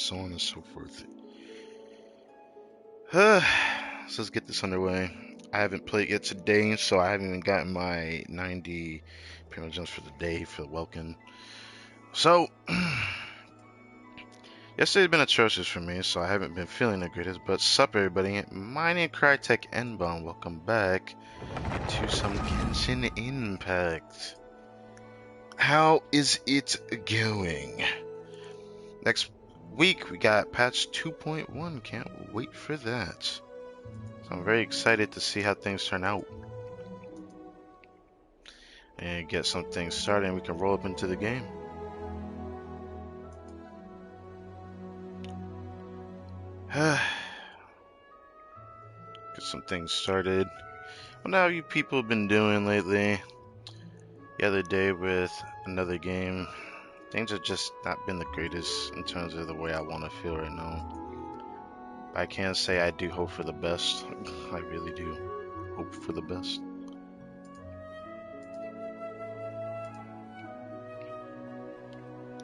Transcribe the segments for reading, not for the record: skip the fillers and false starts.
so on and so forth. So let's get this underway. I haven't played yet today, so I haven't even gotten my 90 primo gems for the day for the welcome. So, yesterday's been atrocious for me, so I haven't been feeling the greatest. But sup, everybody? My name is Crytek Nbon. Welcome back to some Genshin Impact. How is it going? Next week we got patch 2.1. Can't wait for that. So I'm very excited to see how things turn out. And get some things started and we can roll up into the game. Get some things started. What have you people been doing lately? The other day with another game, things have just not been the greatest in terms of the way I want to feel right now. But I can say I do hope for the best. I really do hope for the best.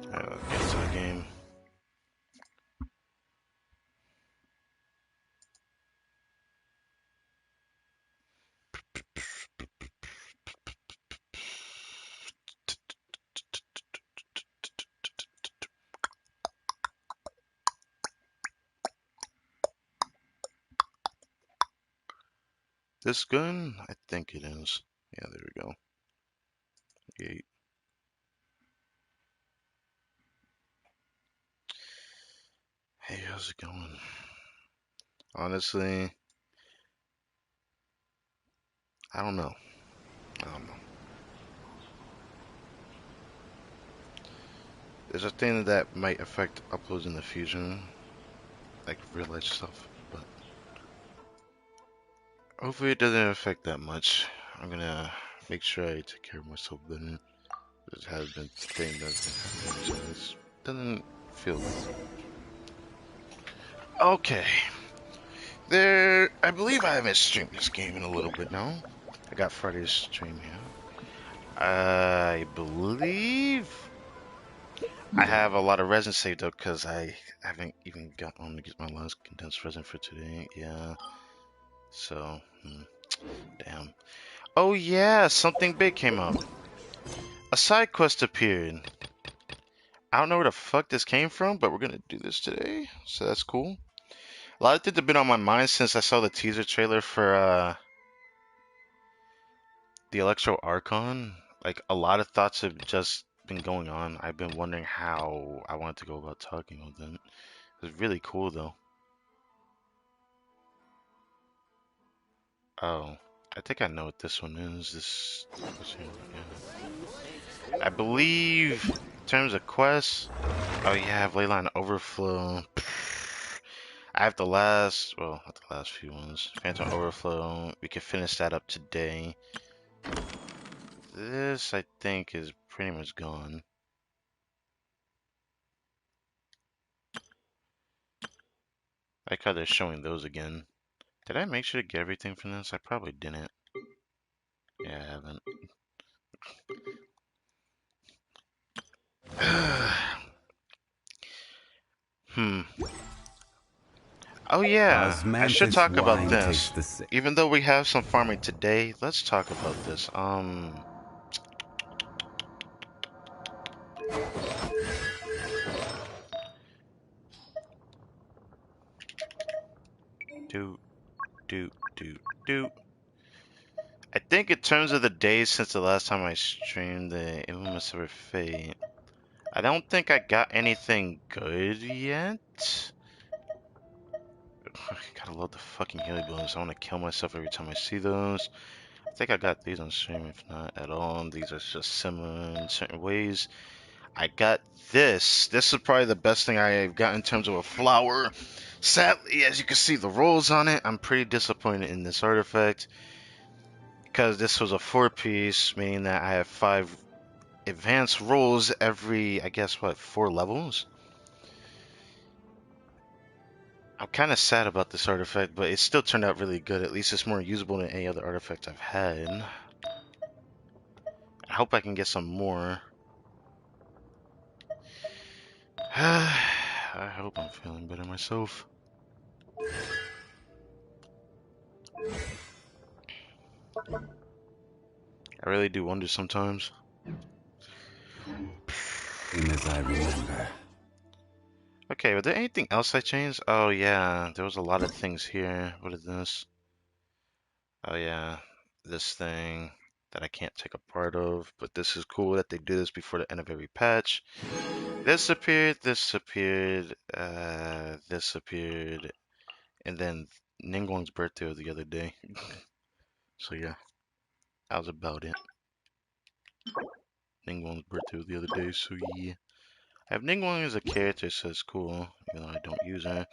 Alright, let's get into the game. This gun? I think it is. Yeah, there we go. Gate. Hey, how's it going? Honestly, I don't know. There's a thing that might affect uploads in the future, like real life stuff, but hopefully it doesn't affect that much. I'm gonna make sure I take care of myself better. This has been thing that's been happening, so it doesn't feel good. Okay. I believe I haven't streamed this game in a little bit now. I got Friday's stream here. I believe I have a lot of resin saved up because I haven't even got on to get my last condensed resin for today. Yeah. So, damn. Oh yeah, something big came up. A side quest appeared. I don't know where the fuck this came from, but we're gonna do this today, so that's cool. A lot of things have been on my mind since I saw the teaser trailer for the Electro Archon. Like, a lot of thoughts have just been going on. I've been wondering how I wanted to go about talking with them. It was really cool though. Oh, I think I know what this one is. This I believe in terms of quests. Oh yeah, I have Leyline Overflow. I have the last, well, not the last few ones. Phantom Overflow. We can finish that up today. This, I think, is pretty much gone. I like how they're showing those again. Did I make sure to get everything from this? I probably didn't. Yeah, I haven't. Oh yeah, I should talk about this. Even though we have some farming today, let's talk about this. Do, do, do. I think in terms of the days since the last time I streamed the Infamous Ever Fate, I don't think I got anything good yet. Gotta load the fucking Healy Balloons. I want to kill myself every time I see those. I think I got these on stream, if not at all. These are just similar in certain ways. I got this. This is probably the best thing I've got in terms of a flower. Sadly, as you can see the rolls on it, I'm pretty disappointed in this artifact. Because this was a 4-piece, meaning that I have 5 advanced rolls every, I guess, what, 4 levels? I'm kind of sad about this artifact, but it still turned out really good. At least it's more usable than any other artifact I've had. I hope I can get some more. I hope I'm feeling better myself. I really do wonder sometimes. Same as I remember. Okay, was there anything else I changed? Oh yeah, there was a lot of things here. What is this? Oh yeah, this thing that I can't take a part of, but this is cool that they do this before the end of every patch. This appeared, this appeared, and then Ningguang's birthday was the other day. So yeah, that was about it. Ningguang's birthday was the other day, so yeah. I have Ningguang as a character, so it's cool, even though I don't use her.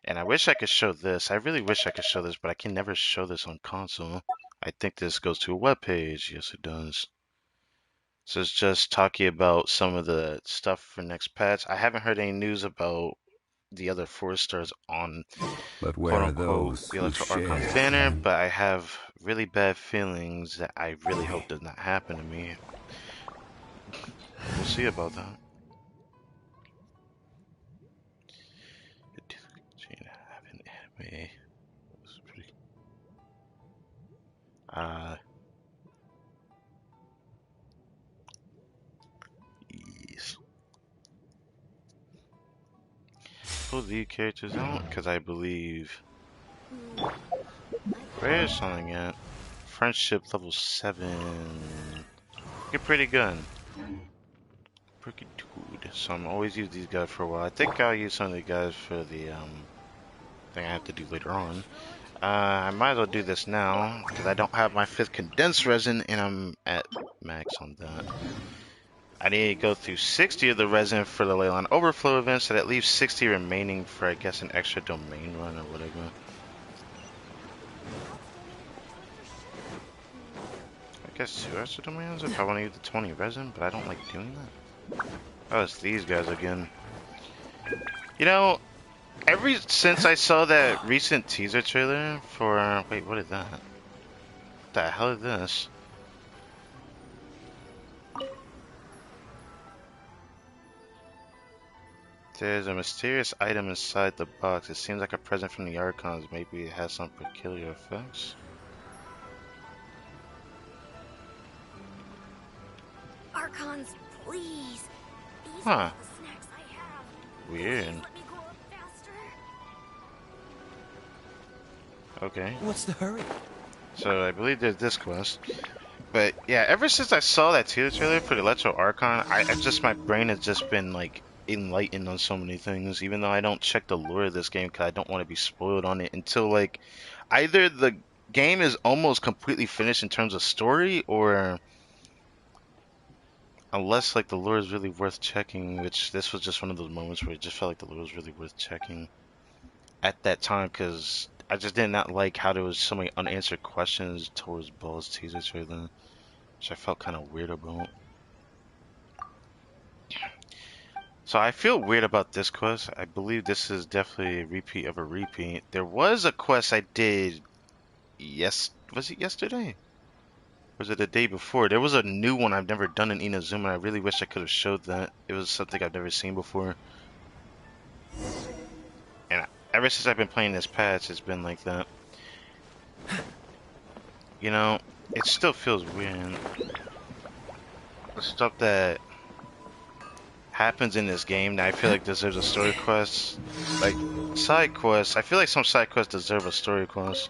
And I wish I could show this. I really wish I could show this, but I can never show this on console. I think this goes to a web page. Yes, it does. So it's just talking about some of the stuff for next patch. I haven't heard any news about the other 4 stars on But quote where are unquote those the who Electro share Archon's the banner, flame? but I have really bad feelings that I really hope does not happen to me. We'll see about that. Have an anime. Uh, yes. Pull the characters out because I believe. Where is something at? Friendship level 7. Get pretty good. Pretty good. So I'm always use these guys for a while. I think I'll use some of the guys for the thing I have to do later on. I might as well do this now because I don't have my 5th condensed resin and I'm at max on that. I need to go through 60 of the resin for the Leyline Overflow event, so that leaves 60 remaining for, I guess, an extra domain run or whatever. I guess 2 extra domains if I want to use the 20 resin, but I don't like doing that. Oh, it's these guys again. You know, since I saw that recent teaser trailer for, wait, what is that? What the hell is this? There's a mysterious item inside the box. It seems like a present from the Archons. Maybe it has some peculiar effects. Archons, please. These are Huh. all the snacks I have. Weird. Please let me grow up faster. Okay. What's the hurry? So I believe there's this quest. But yeah, ever since I saw that teaser trailer for the Electro Archon, I just, my brain has just been like enlightened on so many things, even though I don't check the lore of this game because I don't want to be spoiled on it until like either the game is almost completely finished in terms of story, or unless like the lore is really worth checking, which this was just one of those moments where it just felt like the lore was really worth checking at that time because I just did not like how there was so many unanswered questions towards Ball's teaser trailer, which I felt kind of weird about. So I feel weird about this quest. I believe this is definitely a repeat of a repeat. There was a quest I did, was it yesterday? Or was it the day before? There was a new one I've never done in Inazuma, and I really wish I could have showed that. It was something I've never seen before. And ever since I've been playing this patch, it's been like that. You know, it still feels weird. The stuff that happens in this game that I feel like deserves a story quest. Like, side quests. I feel like some side quests deserve a story quest.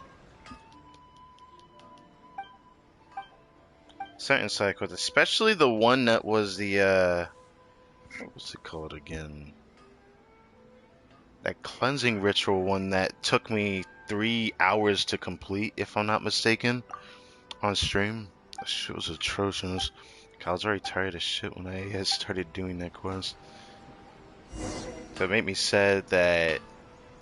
Certain side quests, especially the one that was the, what was it called again? That cleansing ritual one that took me 3 hours to complete, if I'm not mistaken, on stream. That shit was atrocious. I was already tired of shit when I had started doing that quest. So it made me sad that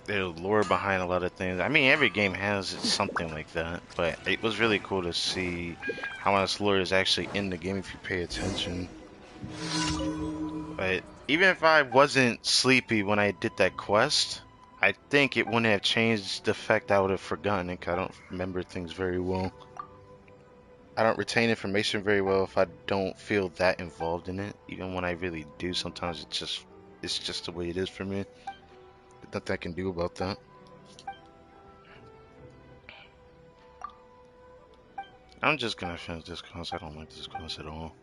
there's lore behind a lot of things. I mean, every game has something like that, but it was really cool to see how much lore is actually in the game if you pay attention. But even if I wasn't sleepy when I did that quest, I think it wouldn't have changed the fact I would have forgotten it, 'cause I don't remember things very well. I don't retain information very well if I don't feel that involved in it. Even when I really do, sometimes it just it's just the way it is for me. There's nothing I can do about that. I'm just gonna finish this class. I don't like this class at all.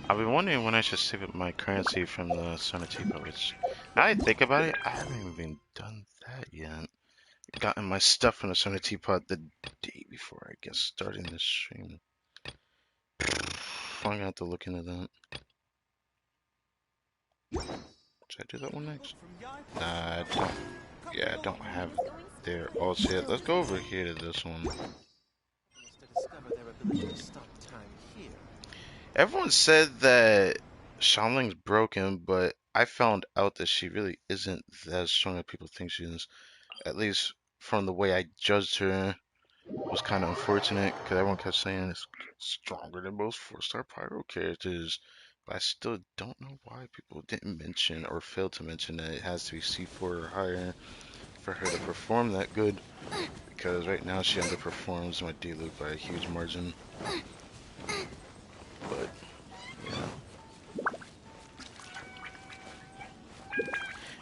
I've been wondering when I should save up my currency from the Sonatipa, which, now I think about it, I haven't even done that yet. Gotten my stuff from the Sonatipa the day before, I guess, starting this stream. I'm gonna have to look into that. Should I do that one next? Nah, I don't. Yeah, I don't have their alts yet. Let's go over here to this one. Everyone said that Xianling's broken, but I found out that she really isn't as strong as people think she is. At least from the way I judged her, was kind of unfortunate because everyone kept saying it's stronger than most 4-star Pyro characters. But I still don't know why people didn't mention or failed to mention that it has to be C4 or higher for her to perform that good. Because right now she underperforms my D-Loop by a huge margin. But yeah.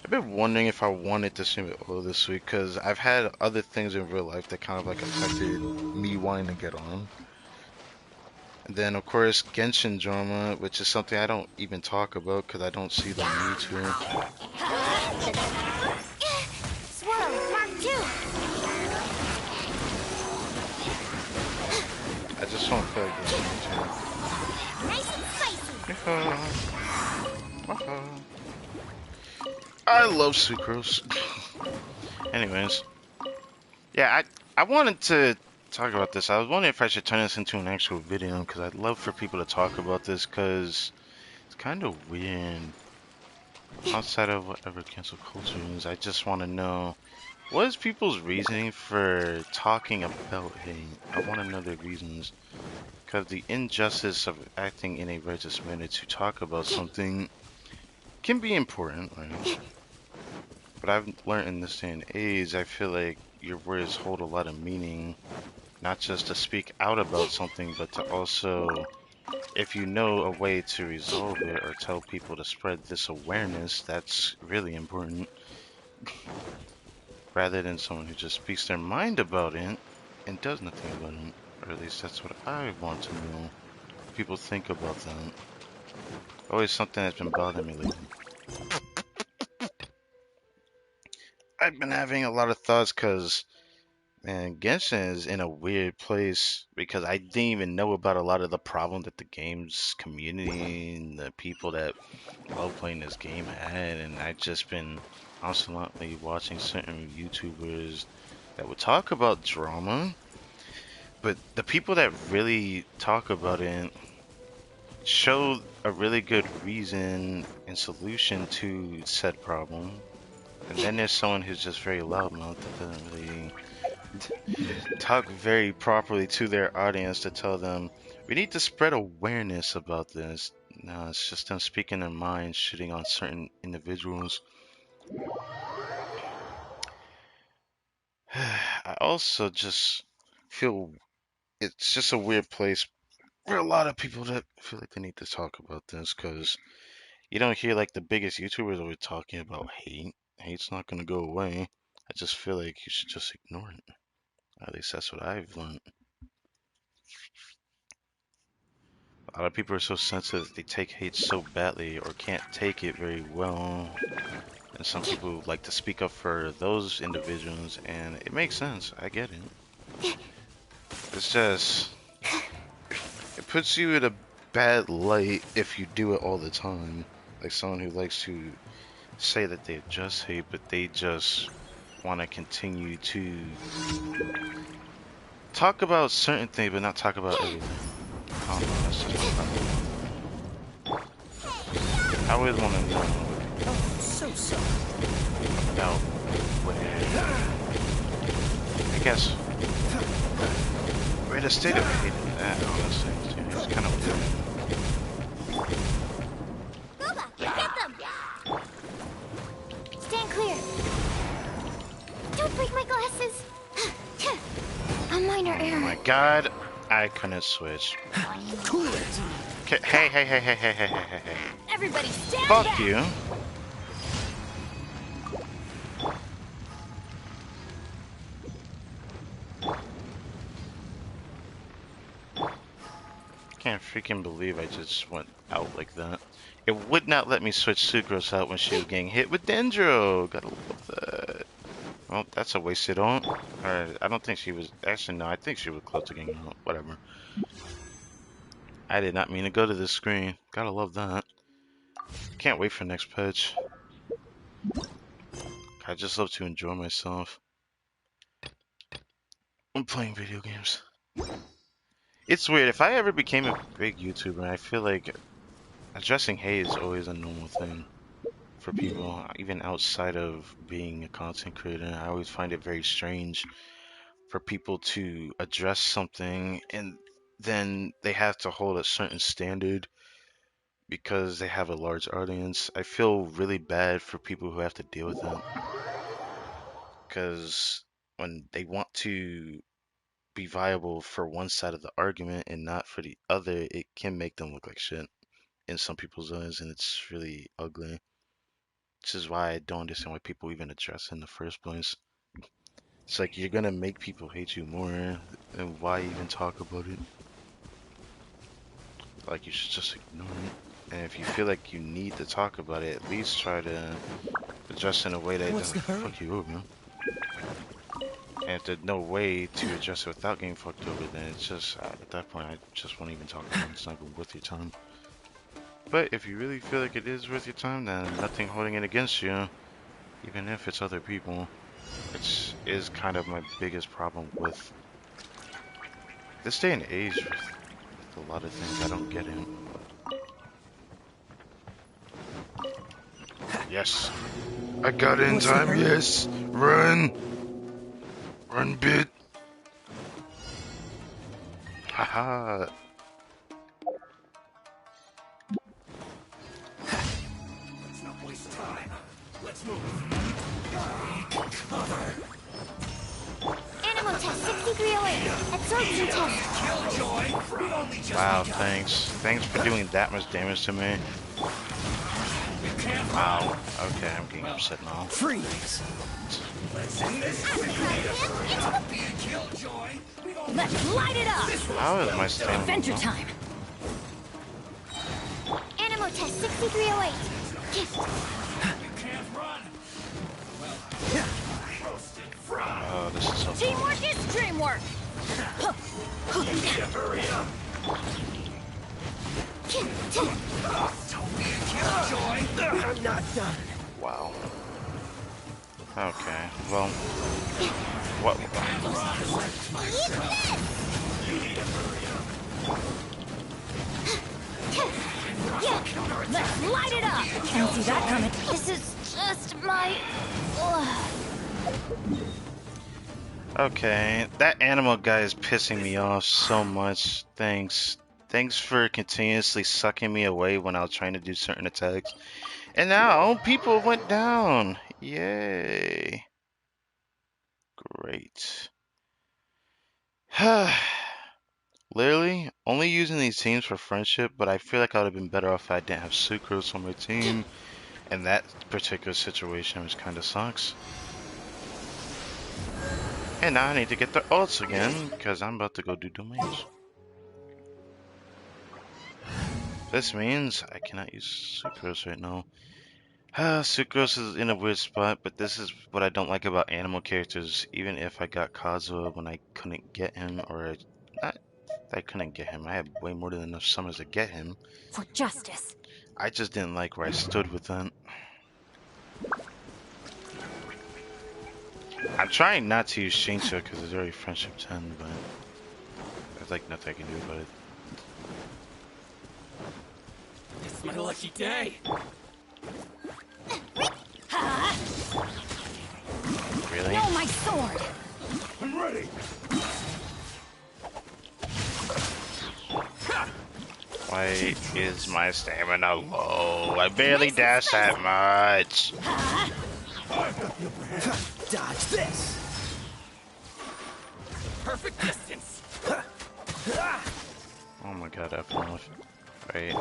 I've been wondering if I wanted to stream it all this week because I've had other things in real life that kind of like affected me wanting to get on. And then of course Genshin drama, which is something I don't even talk about because I don't see the need to. Swirl, Mark 2. I just don't feel like this one. Nice and spicy. I love sucrose. Anyways, yeah, I wanted to talk about this. I was wondering if I should turn this into an actual video because I'd love for people to talk about this because it's kind of weird. Outside of whatever cancel culture is, I just want to know what is people's reasoning for talking about hate. I want to know their reasons because the injustice of acting in a righteous manner to talk about something can be important, right? But I've learned in this day and age, I feel like your words hold a lot of meaning, not just to speak out about something, but to also, if you know a way to resolve it or tell people to spread this awareness, that's really important. Rather than someone who just speaks their mind about it and does nothing about it. Or at least that's what I want to know. What people think about that. Always something that's been bothering me lately. I've been having a lot of thoughts because, man, Genshin is in a weird place because I didn't even know about a lot of the problem that the game's community and the people that love playing this game had, and I've just been constantly watching certain YouTubers that would talk about drama, but the people that really talk about it show a really good reason and solution to said problem. And then there's someone who's just very loudmouth that doesn't really talk very properly to their audience to tell them, we need to spread awareness about this. No, it's just them speaking their minds, shitting on certain individuals. I also just feel it's just a weird place for a lot of people that feel like they need to talk about this because you don't hear like the biggest YouTubers always talking about hate. Hate's not gonna go away. I just feel like you should just ignore it. At least that's what I've learned. A lot of people are so sensitive, they take hate so badly or can't take it very well. And some people like to speak up for those individuals, and it makes sense. I get it. It's just, it puts you in a bad light if you do it all the time. Like someone who likes to say that they just hate, but they just want to continue to talk about certain things, but not talk about everything. I don't know, that's just my problem. I always want to know about where, I guess, where the state of hate is at, honestly. It's kind of weird. Boba, get them! Stand clear. Don't break my glasses. A minor Oh error. my god, I couldn't switch. Cool it. Okay, hey, hey, hey, hey, hey, hey, hey, hey, hey. Everybody stand Fuck back! you. Can't freaking believe I just went out like that. It would not let me switch Sucrose out when she was getting hit with Dendro. Gotta love that. Well, that's a wasted ult. Or, I don't think she was. Actually, no, I think she was close to getting out. Whatever. I did not mean to go to this screen. Gotta love that. Can't wait for next patch. I just love to enjoy myself. I'm playing video games. It's weird. If I ever became a big YouTuber, I feel like addressing hate is always a normal thing for people, even outside of being a content creator. I always find it very strange for people to address something and then they have to hold a certain standard because they have a large audience. I feel really bad for people who have to deal with that because when they want to be viable for one side of the argument and not for the other, it can make them look like shit in some people's eyes, and it's really ugly. This is why I don't understand why people even address it in the first place. It's like you're gonna make people hate you more, and why even talk about it? Like you should just ignore it. And if you feel like you need to talk about it, at least try to address it in a way that What's doesn't the hurry? fuck you over. And if there's no way to address it without getting fucked over, then it's just at that point I just won't even talk about it. It's not even worth your time. But if you really feel like it is worth your time, then nothing holding it against you, even if it's other people. Which is kind of my biggest problem with this day and age with a lot of things I don't get in. Yes. I got in What's the time, hurry? yes. Run. Run, bit. Haha. Let's not waste time. Let's move. Cover. Animal test 6308. Absorption test. Killjoy. We've only just Wow, begun. thanks. Thanks for doing that much damage to me. Wow. Okay, I'm getting upset now. Freeze. Let's end this. Killjoy. We've only Let's light it up! How is my stamina Adventure low? time! Animal test 6308. Gift. can't run. Oh, this is so Teamwork is dreamwork! Hurry up. Don't be a killjoy. I'm not done. wow. Okay, well, what? Let's light it up! Can't see that coming. This is just my... Okay, that animal guy is pissing me off so much. Thanks. Thanks for continuously sucking me away when I was trying to do certain attacks. And now people went down. Yay. Great. Literally, only using these teams for friendship, but I feel like I would have been better off if I didn't have Sucrose on my team. And that particular situation, which kind of sucks. And now I need to get the ults again, because I'm about to go do domains. This means I cannot use Sucrose right now. Sucrose is in a weird spot, but this is what I don't like about animal characters. Even if I got Kazuha when I couldn't get him, or not, I couldn't get him. I had way more than enough summons to get him. For justice. I just didn't like where I stood with that. I'm trying not to use Shincha because it's already friendship 10, but there's like nothing I can do about it. This is my lucky day. Really? No, my sword! I'm ready. Why is my stamina low? I barely dash that much. Dodge this. Perfect distance. Oh my god, F off. Right.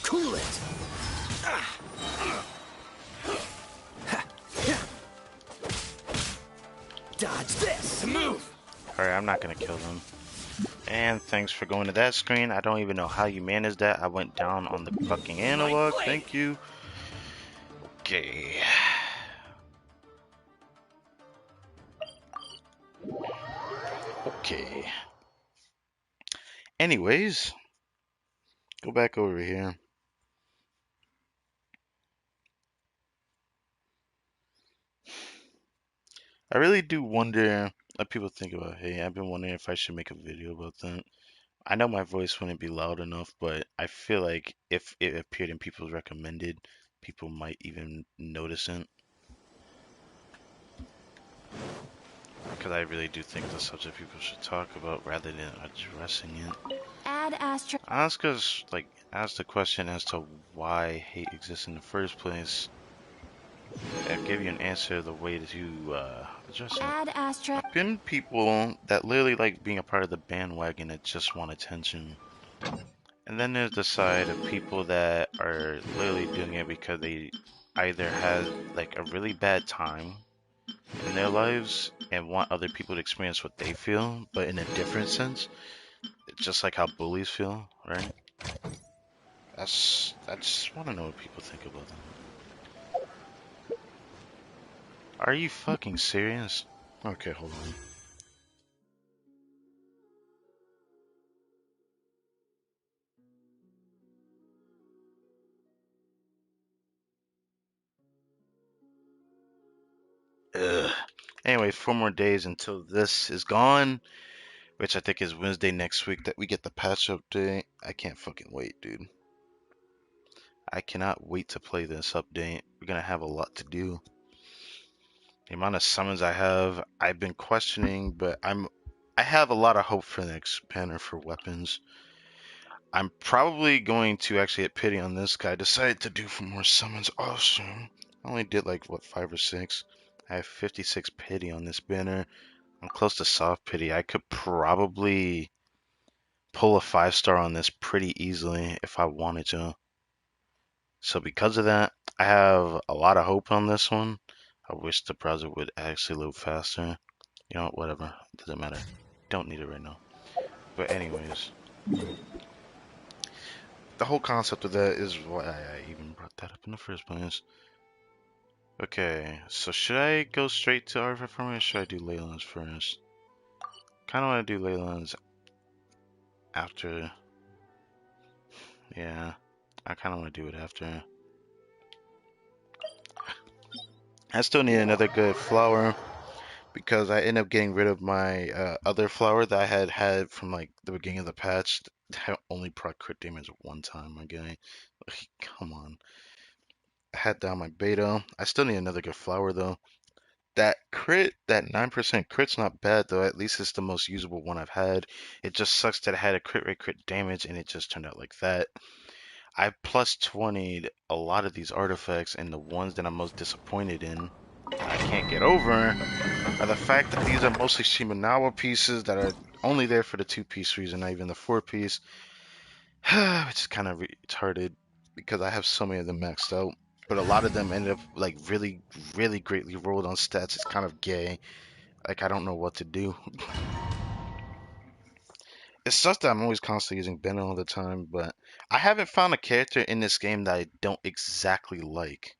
Cool it. Dodge this. Move. Alright, I'm not gonna kill them. And thanks for going to that screen. I don't even know how you managed that. I went down on the fucking analog. Thank you. Okay. Okay. Anyways, go back over here. I really do wonder what people think about. Hey, I've been wondering if I should make a video about that. I know my voice wouldn't be loud enough, but I feel like if it appeared in people's recommended, people might even notice it. Because I really do think it's a subject people should talk about rather than addressing it. Add asterisk. Ask the question as to why hate exists in the first place. I'll give you an answer the way to address it. Add asterisk. I've been people that literally like being a part of the bandwagon that just want attention. And then there's the side of people that are literally doing it because they either had like a really bad time in their lives and want other people to experience what they feel, but in a different sense. Just like how bullies feel, right? I just want to know what people think about that. Are you fucking serious? Okay, hold on. Ugh. Anyway, 4 more days until this is gone, which I think is Wednesday next week that we get the patch update. I can't fucking wait, dude. I cannot wait to play this update. We're gonna have a lot to do. The amount of summons I have, I've been questioning, but I have a lot of hope for the expander for weapons. I'm probably going to actually hit pity on this guy. I decided to do for more summons. Awesome. I only did like what 5 or 6. I have 56 pity on this banner. I'm close to soft pity. I could probably pull a 5-star on this pretty easily if I wanted to. So because of that, I have a lot of hope on this one. I wish the browser would actually load faster. You know, whatever. It doesn't matter. Don't need it right now. But anyways, the whole concept of that is why I even brought that up in the first place. Okay, so should I go straight to Artifact Farming or should I do Leyland's first? Kinda wanna do Leyland's after. Yeah, I kinda wanna do it after. I still need another good flower because I ended up getting rid of my other flower that I had from like the beginning of the patch. I only proc crit damage one time, my guy. Like, come on. I had down my beta. I still need another good flower though. That crit, that 9% crit's not bad though. At least it's the most usable one I've had. It just sucks that I had a crit rate, crit damage, and it just turned out like that. I plus 20'd a lot of these artifacts, and the ones that I'm most disappointed in, I can't get over, are the fact that these are mostly Shimenawa pieces that are only there for the 2-piece reason, not even the 4-piece, which is kind of retarded because I have so many of them maxed out. But a lot of them ended up like really, really greatly rolled on stats. It's kind of gay. Like I don't know what to do. It's such that I'm always constantly using Bennett all the time, but I haven't found a character in this game that I don't exactly like.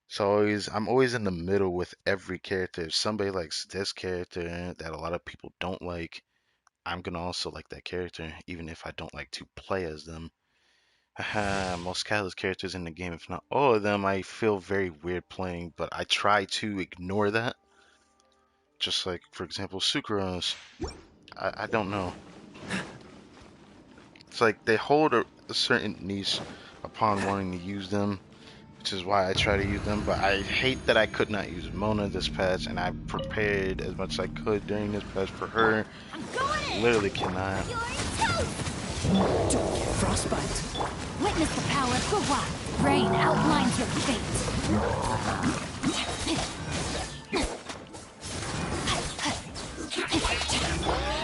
So I'm always in the middle with every character. If somebody likes this character that a lot of people don't like, I'm gonna also like that character, even if I don't like to play as them. Most Catalyst characters in the game, if not all of them, I feel very weird playing, but I try to ignore that. Just like, for example, Sucrose. I don't know. It's like they hold a certain niche upon wanting to use them, which is why I try to use them. But I hate that I could not use Mona this patch, and I prepared as much as I could during this patch for her. I'm going in. Literally cannot. You're toast. Don't get frostbite. Witness the power of Gua. Rain outlines your fate.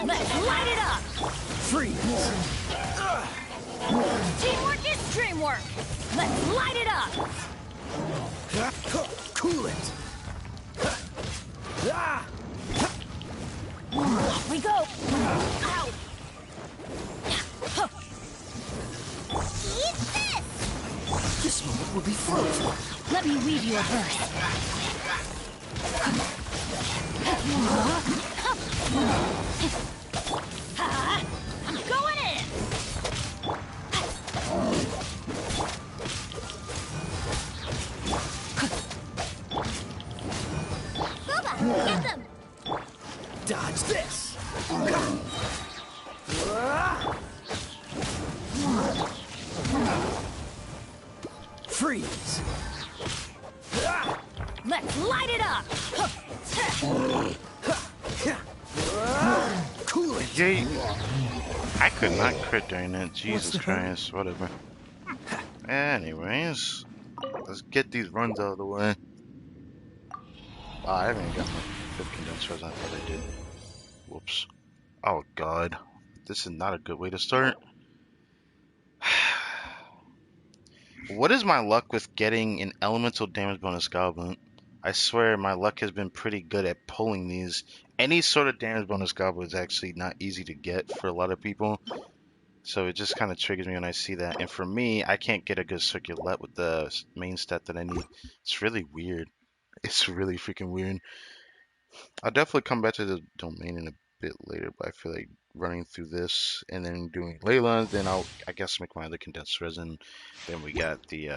Let's light it up. Freeze. Let's light it up! Cool it. Off we go! Ow! Eat this! This moment will be frozen. Let me weave you a verse. I'm going in! Boba, get them! Dodge this. Freeze. Let's light it up! Cool it. Yay. I could not crit during that. Jesus Christ. Whatever. Anyways, let's get these runs out of the way. Wow, I haven't even got my 5 condensed res. I thought I did. Whoops. Oh god. This is not a good way to start. What is my luck with getting an elemental damage bonus goblin? I swear my luck has been pretty good at pulling these. Any sort of damage bonus goblin is actually not easy to get for a lot of people. So it just kind of triggers me when I see that. And for me, I can't get a good circulate with the main stat that I need. It's really weird. It's really freaking weird. I'll definitely come back to the domain in a bit later, but I feel like running through this and then doing Layla, then I guess make my other condensed resin. Then we got the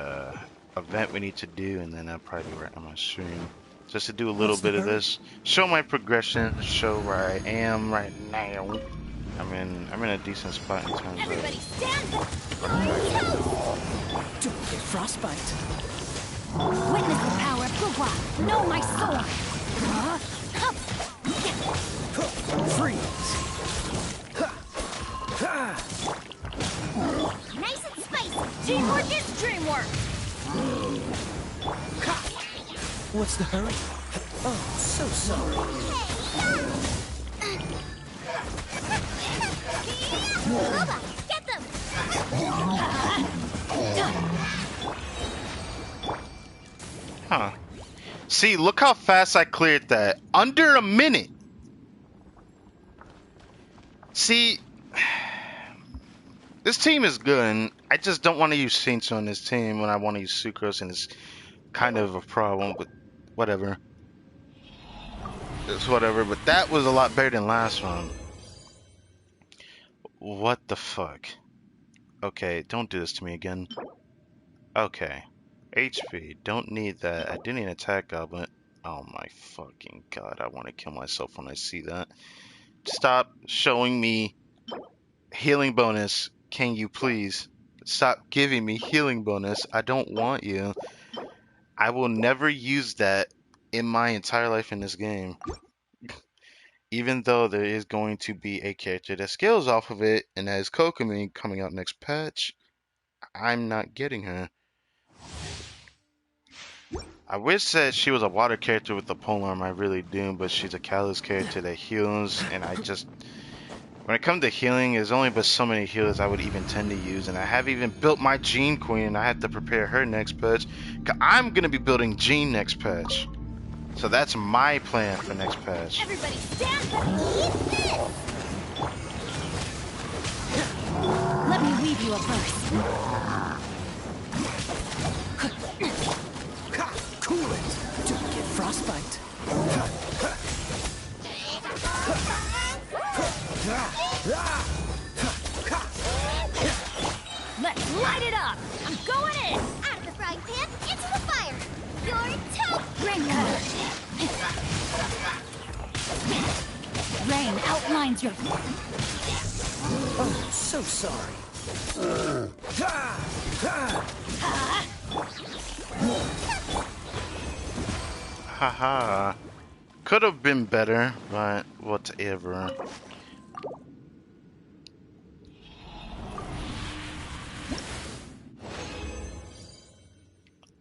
event we need to do, and then I'll probably be right on my stream. Just to do a little bit of this, show my progression, show where I am right now. I'm in a decent spot in terms Everybody of stand back! Don't get frostbite. Witness the power of Gugwa! Know my sword! Freeze. Nice and spicy! Teamwork is dreamwork! What's the hurry? Oh, so sorry. Boba, get them! huh. See, look how fast I cleared that. Under a minute. See, this team is good, and I just don't want to use Saints on this team when I want to use Sucrose, and it's kind of a problem, but whatever. It's whatever, but that was a lot better than last one. What the fuck? Okay, don't do this to me again. Okay. HP, don't need that. I didn't need an attack goblin. Oh my fucking god, I want to kill myself when I see that. Stop showing me healing bonus. Can you please stop giving me healing bonus? I don't want you. I will never use that in my entire life in this game. Even though there is going to be a character that scales off of it, and that is Kokomi coming out next patch, I'm not getting her. I wish that she was a water character with the polearm, I really do, but she's a Callus character that heals, and I just... When it comes to healing, there's only but so many healers I would even tend to use, and I haven't even built my Jean Queen, and I have to prepare her next patch. I'm going to be building Jean next patch. So that's my plan for next patch. Everybody stand back! Eat this! Let me weave you a verse. Cool it. Don't get frostbite. Let's light it up! I'm going in! Out of the frying pan, into the fire! You're toast! Rain cutter! Rain outlines your... Oh, so sorry. Haha. Could have been better, but whatever.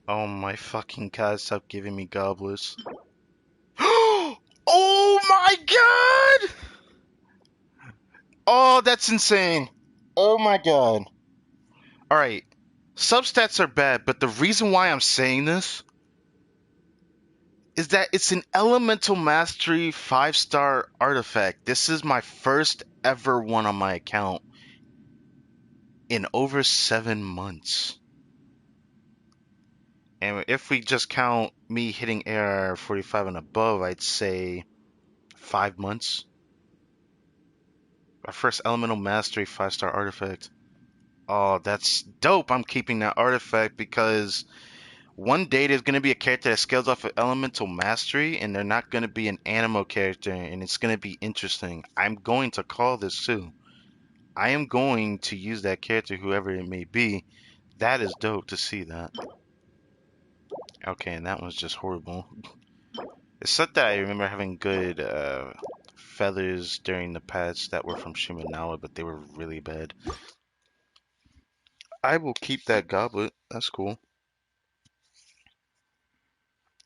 Oh my fucking god, stop giving me gobblers. Oh my god! Oh, that's insane. Oh my god. Alright. Substats are bad, but the reason why I'm saying this is that it's an elemental mastery 5-star artifact. This is my first ever one on my account in over 7 months. And if we just count me hitting AR 45 and above, I'd say 5 months. My first elemental mastery 5-star artifact. Oh, that's dope. I'm keeping that artifact because one day there's going to be a character that scales off of elemental mastery and they're not going to be an animo character and it's going to be interesting. I'm going to call this too. I am going to use that character, whoever it may be. That is dope to see that. Okay, and that one's just horrible. It's not that I remember having good feathers during the patch that were from Shimenawa, but they were really bad. I will keep that goblet. That's cool.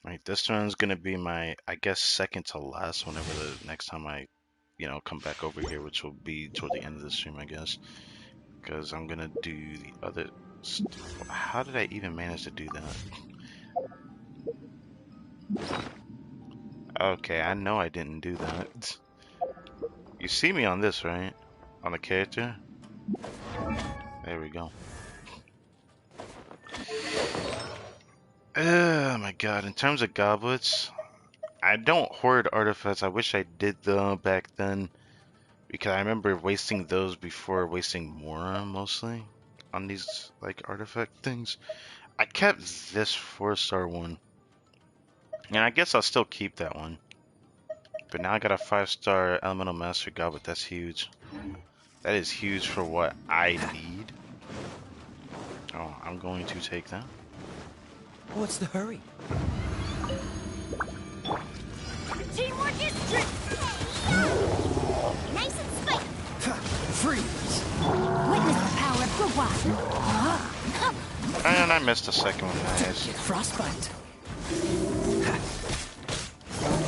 Alright, this one's gonna be my, I guess, second to last whenever the next time I, come back over here, which will be toward the end of the stream, I guess. Because I'm gonna do the other... How did I even manage to do that? Okay, I know I didn't do that. You see me on this, right? On the character? There we go. Oh my god, in terms of goblets, I don't hoard artifacts. I wish I did though back then. Because I remember wasting those before wasting more, mostly, on these, like, artifact things. I kept this 4-star one. And I guess I'll still keep that one. But now I got a 5-star Elemental Master Goblet. That's huge. That is huge for what I need. Oh, I'm going to take that. What's the hurry? Teamwork is strength. Nice and spicy. Freeze! Witness the power of Gawad. And I missed the second one. Nice. Frostbite.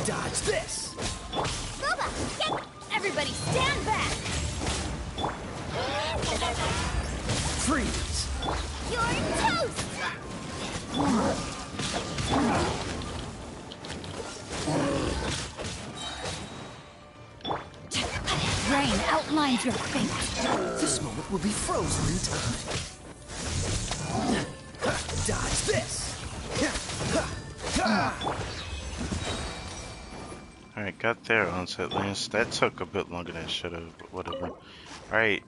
Dodge this. Boba, get... Everybody stand back. Freeze! You're toast. Rain outlines your fate. This moment will be frozen in time. Dodge this. Alright, got there onset Lance. That took a bit longer than it should have, but whatever. Alright,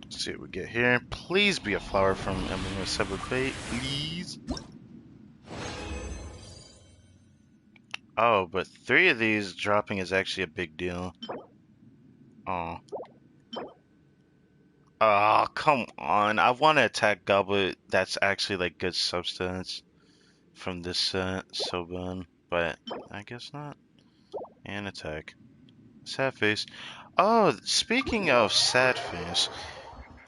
let's see what we get here. Please be a flower from Emblem of Severed Fate, please. Oh, but 3 of these dropping is actually a big deal. Oh. Oh, come on. I want to attack Goblet that's actually like good substance from this set, so bad. But I guess not. And attack. Sad face. Oh, speaking of sad face,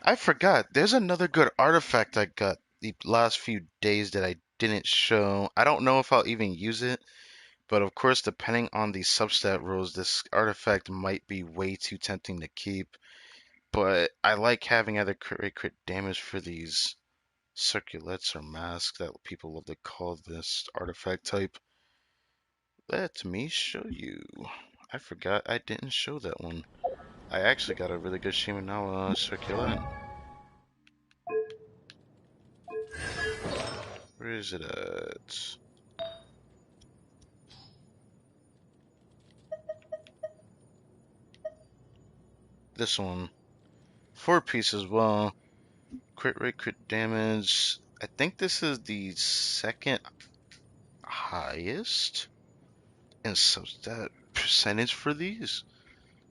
I forgot. There's another good artifact I got the last few days that I didn't show. I don't know if I'll even use it, but of course, depending on the substat rules, this artifact might be way too tempting to keep. But I like having either crit damage for these circulets or masks that people love to call this artifact type. Let me show you. I forgot I didn't show that one. I actually got a really good Shimenawa circulet. Where is it at? This one. 4-piece as well. Crit rate, crit damage. I think this is the second highest in substat percentage for these.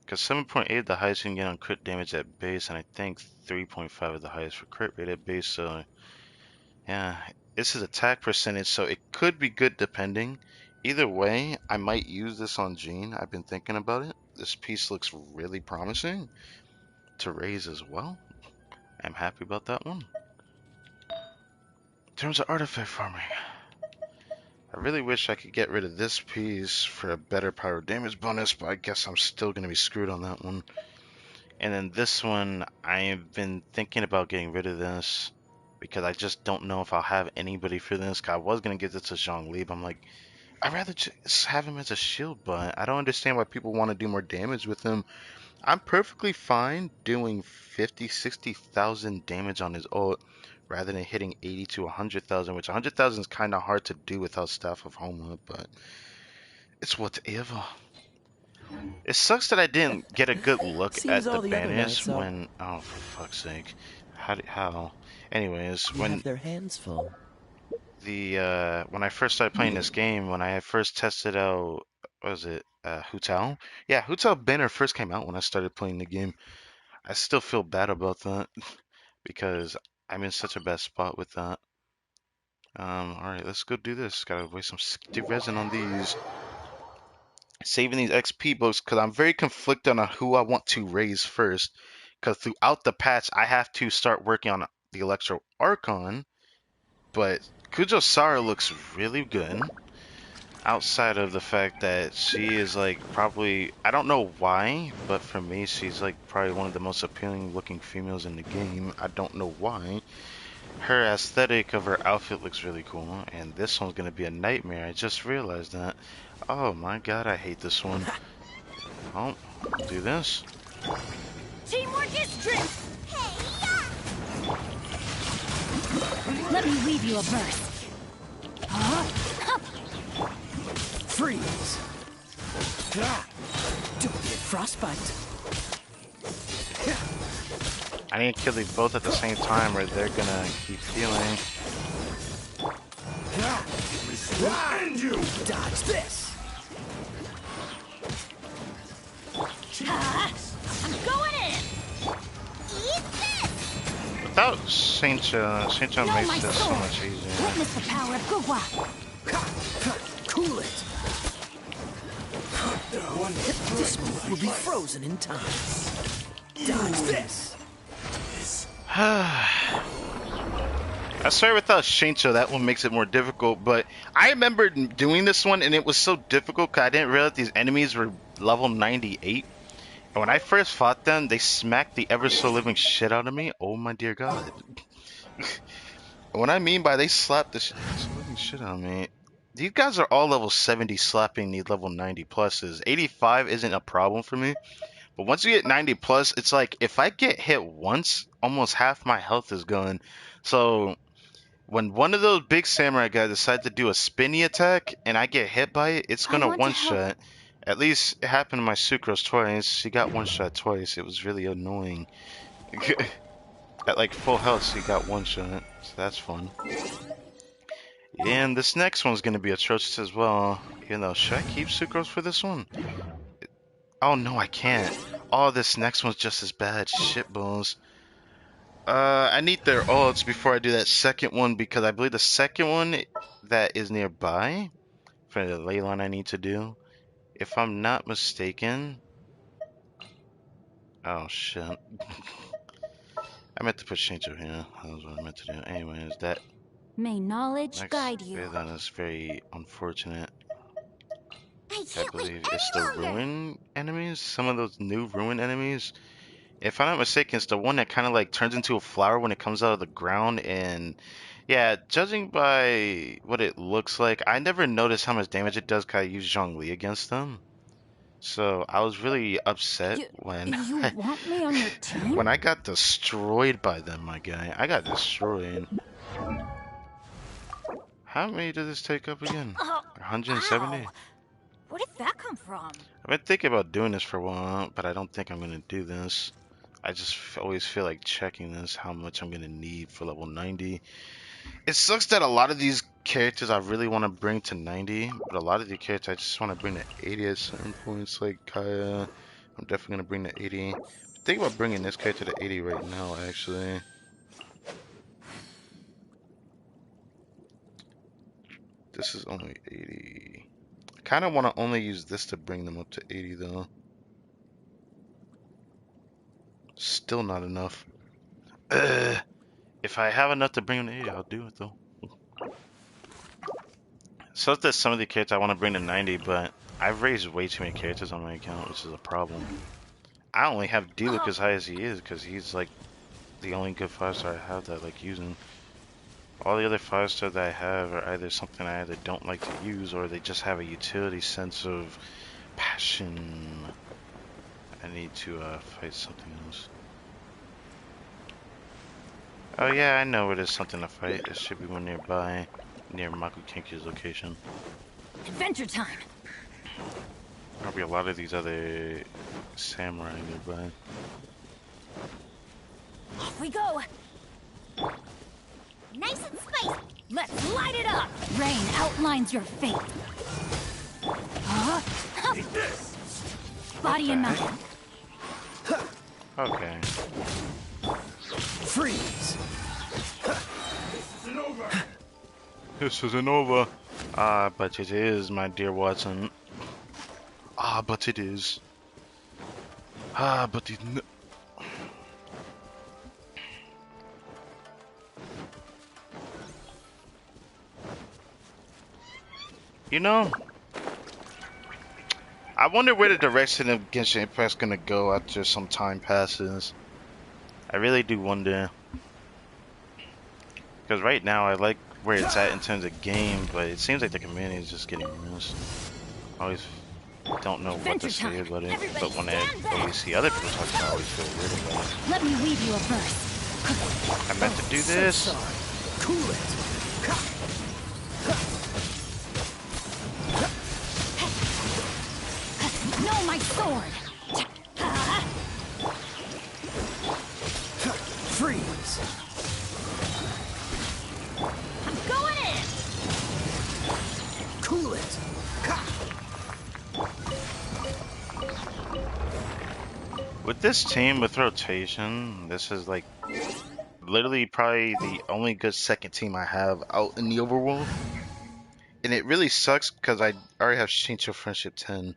Because 7.8 is the highest you can get on crit damage at base, and I think 3.5 is the highest for crit rate at base, so yeah. This is attack percentage, so it could be good depending. Either way, I might use this on Jean. I've been thinking about it. This piece looks really promising to raise as well. I'm happy about that one. In terms of artifact farming, I really wish I could get rid of this piece for a better power damage bonus, but I guess I'm still going to be screwed on that one. And then this one, I've been thinking about getting rid of this because I just don't know if I'll have anybody for this. 'Cause I was gonna give this to Zhongli, but I'm like, I'd rather just have him as a shield butt. I don't understand why people want to do more damage with him. I'm perfectly fine doing 50, 60,000 damage on his ult rather than hitting 80 to 100,000, which 100,000 is kind of hard to do without Staff of Homa, but it's whatever. It sucks that I didn't get a good look Seems at the all the other banners knights are. when. Oh, for fuck's sake! How? Anyways, You have their hands full. when I first started playing this game, when I had first tested out, what was it, Hu Tao? Yeah, Hu Tao banner first came out when I started playing the game. I still feel bad about that because I'm in such a bad spot with that. All right, let's go do this. Gotta waste some 60 resin on these. Saving these XP books because I'm very conflicted on who I want to raise first. Because throughout the patch, I have to start working on the Electro Archon, but Kujo Sara looks really good. Outside of the fact that she is like probably, I don't know why, but for me, she's like probably one of the most appealing looking females in the game. I don't know why. Her aesthetic of her outfit looks really cool, and this one's gonna be a nightmare. I just realized that. Oh my god, I hate this one. Oh, we'll do this. Teamwork is strength! Hey, Let me weave you a burst. Freeze! Don't get frostbite. I need to kill these both at the same time or they're gonna keep healing. Find you! Dodge this! I'm going in! eat this! Without Saint-Cha Know my makes this so sword. much easier. Witness the power of Gugwa. Cool it! One hit, this move will be frozen in time. Dodge this! I swear without Saint-Cha that one makes it more difficult, but I remember doing this one and it was so difficult because I didn't realize these enemies were level 98. And when I first fought them, they smacked the ever so living shit out of me. Oh my dear god. What I mean by they slapped the living shit out of me, these guys are all level 70 slapping these level 90 pluses. 85 isn't a problem for me, but once you get 90 plus, it's like if I get hit once, almost half my health is gone. So when one of those big samurai guys decide to do a spinny attack and I get hit by it, it's I gonna want to one help. shot. At least it happened to my Sucrose twice. She got one shot twice. It was really annoying. At like full health, she got one shot. So that's fun. And this next one's gonna be atrocious as well. You know, should I keep Sucrose for this one? Oh no, I can't. Oh, this next one's just as bad. Shitballs. I need their ults before I do that second one because I believe the second one that is nearby for the ley line I need to do. If I'm not mistaken. Oh shit. I meant to put Shinjo here. That was what I meant to do. Anyways, that May knowledge next guide you. ley line is very unfortunate. I I can't wait believe any it's the longer! ruin enemies. Some of those new ruin enemies. If I'm not mistaken, it's the one that kind of like turns into a flower when it comes out of the ground. And yeah, judging by what it looks like, I never noticed how much damage it does because I use Zhongli against them. So I was really upset when You want me on your team? when I got destroyed by them, my guy. I got destroyed. How many did this take up again? Oh, 170? ow. Where did that come from? I've been thinking about doing this for a while, but I don't think I'm going to do this. I just always feel like checking this, how much I'm going to need for level 90. It sucks that a lot of these characters I really want to bring to 90, but a lot of the characters I just want to bring to 80 at certain points, like Kaya. I'm definitely going to bring to 80. Think about bringing this character to 80 right now, actually. This is only 80. I kind of want to only use this to bring them up to 80, though. Still not enough. If I have enough to bring them to 80, I'll do it, though. So there's some of the characters I want to bring to 90, but I've raised way too many characters on my account, which is a problem. I only have Diluc as high as he is, because he's like the only good 5-star I have that I like using. All the other 5-star that I have are either something I either don't like to use or they just have a utility sense of passion. I need to fight something else. Oh yeah, I know where there's something to fight. There should be one nearby, near Maku Kenki's location. Adventure time. Probably a lot of these other samurai nearby. Off we go. Nice and spicy. Let's light it up. Rain outlines your fate. Eat this. Body and mind. Okay. Freeze. This isn't over. Ah, but it is, my dear Watson. Ah, but it is. Ah, but it. You know, I wonder where the direction of Genshin Impact's gonna go after some time passes. I really do wonder. Because right now I like where it's at in terms of game, but it seems like the community is just getting worse. I always don't know what to say about it, but when I always see other people talk about it, I always feel weird about it. Let me weave you a verse. I meant to do this. Cool it. Know my sword. Freeze. I'm going in. Cool it. With this team, with rotation, this is like literally probably the only good second team I have out in the overworld. And it really sucks because I already have Shincho Friendship 10.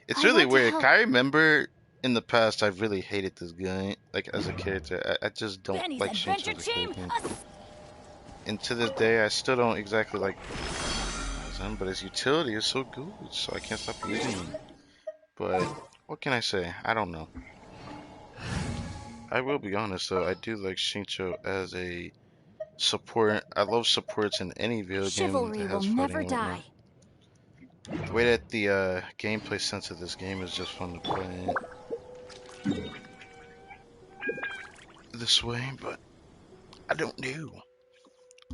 It's really want to weird. help. I remember in the past I really hated this guy, like as a character. I just don't Benny's like Shincho adventure as a team. character. And to this day, I still don't exactly like him, but his utility is so good, so I can't stop using him. But what can I say? I don't know. I will be honest though, I do like Shincho as a support. I love supports in any video game Chivalry that will has never fighting and whatnot. die. The way that the gameplay sense of this game is just fun to play this way, but I don't know.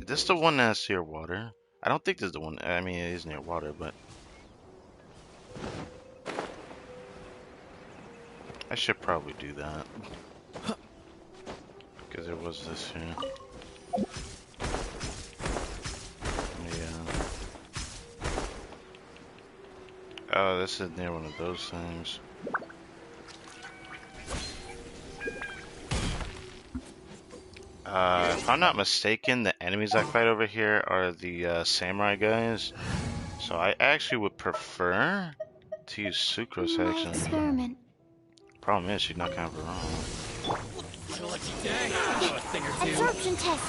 Is this the one that's near water? I don't think this is the one. I mean, it is near water, but I should probably do that because there was this here. Yeah. Oh, this is near one of those things. If I'm not mistaken, the enemies I fight over here are the samurai guys. So I actually would prefer to use Sucrose My actually. experiment. Problem is, she's not kind of wrong. Gonna let you down. A thing or two. Absorption test.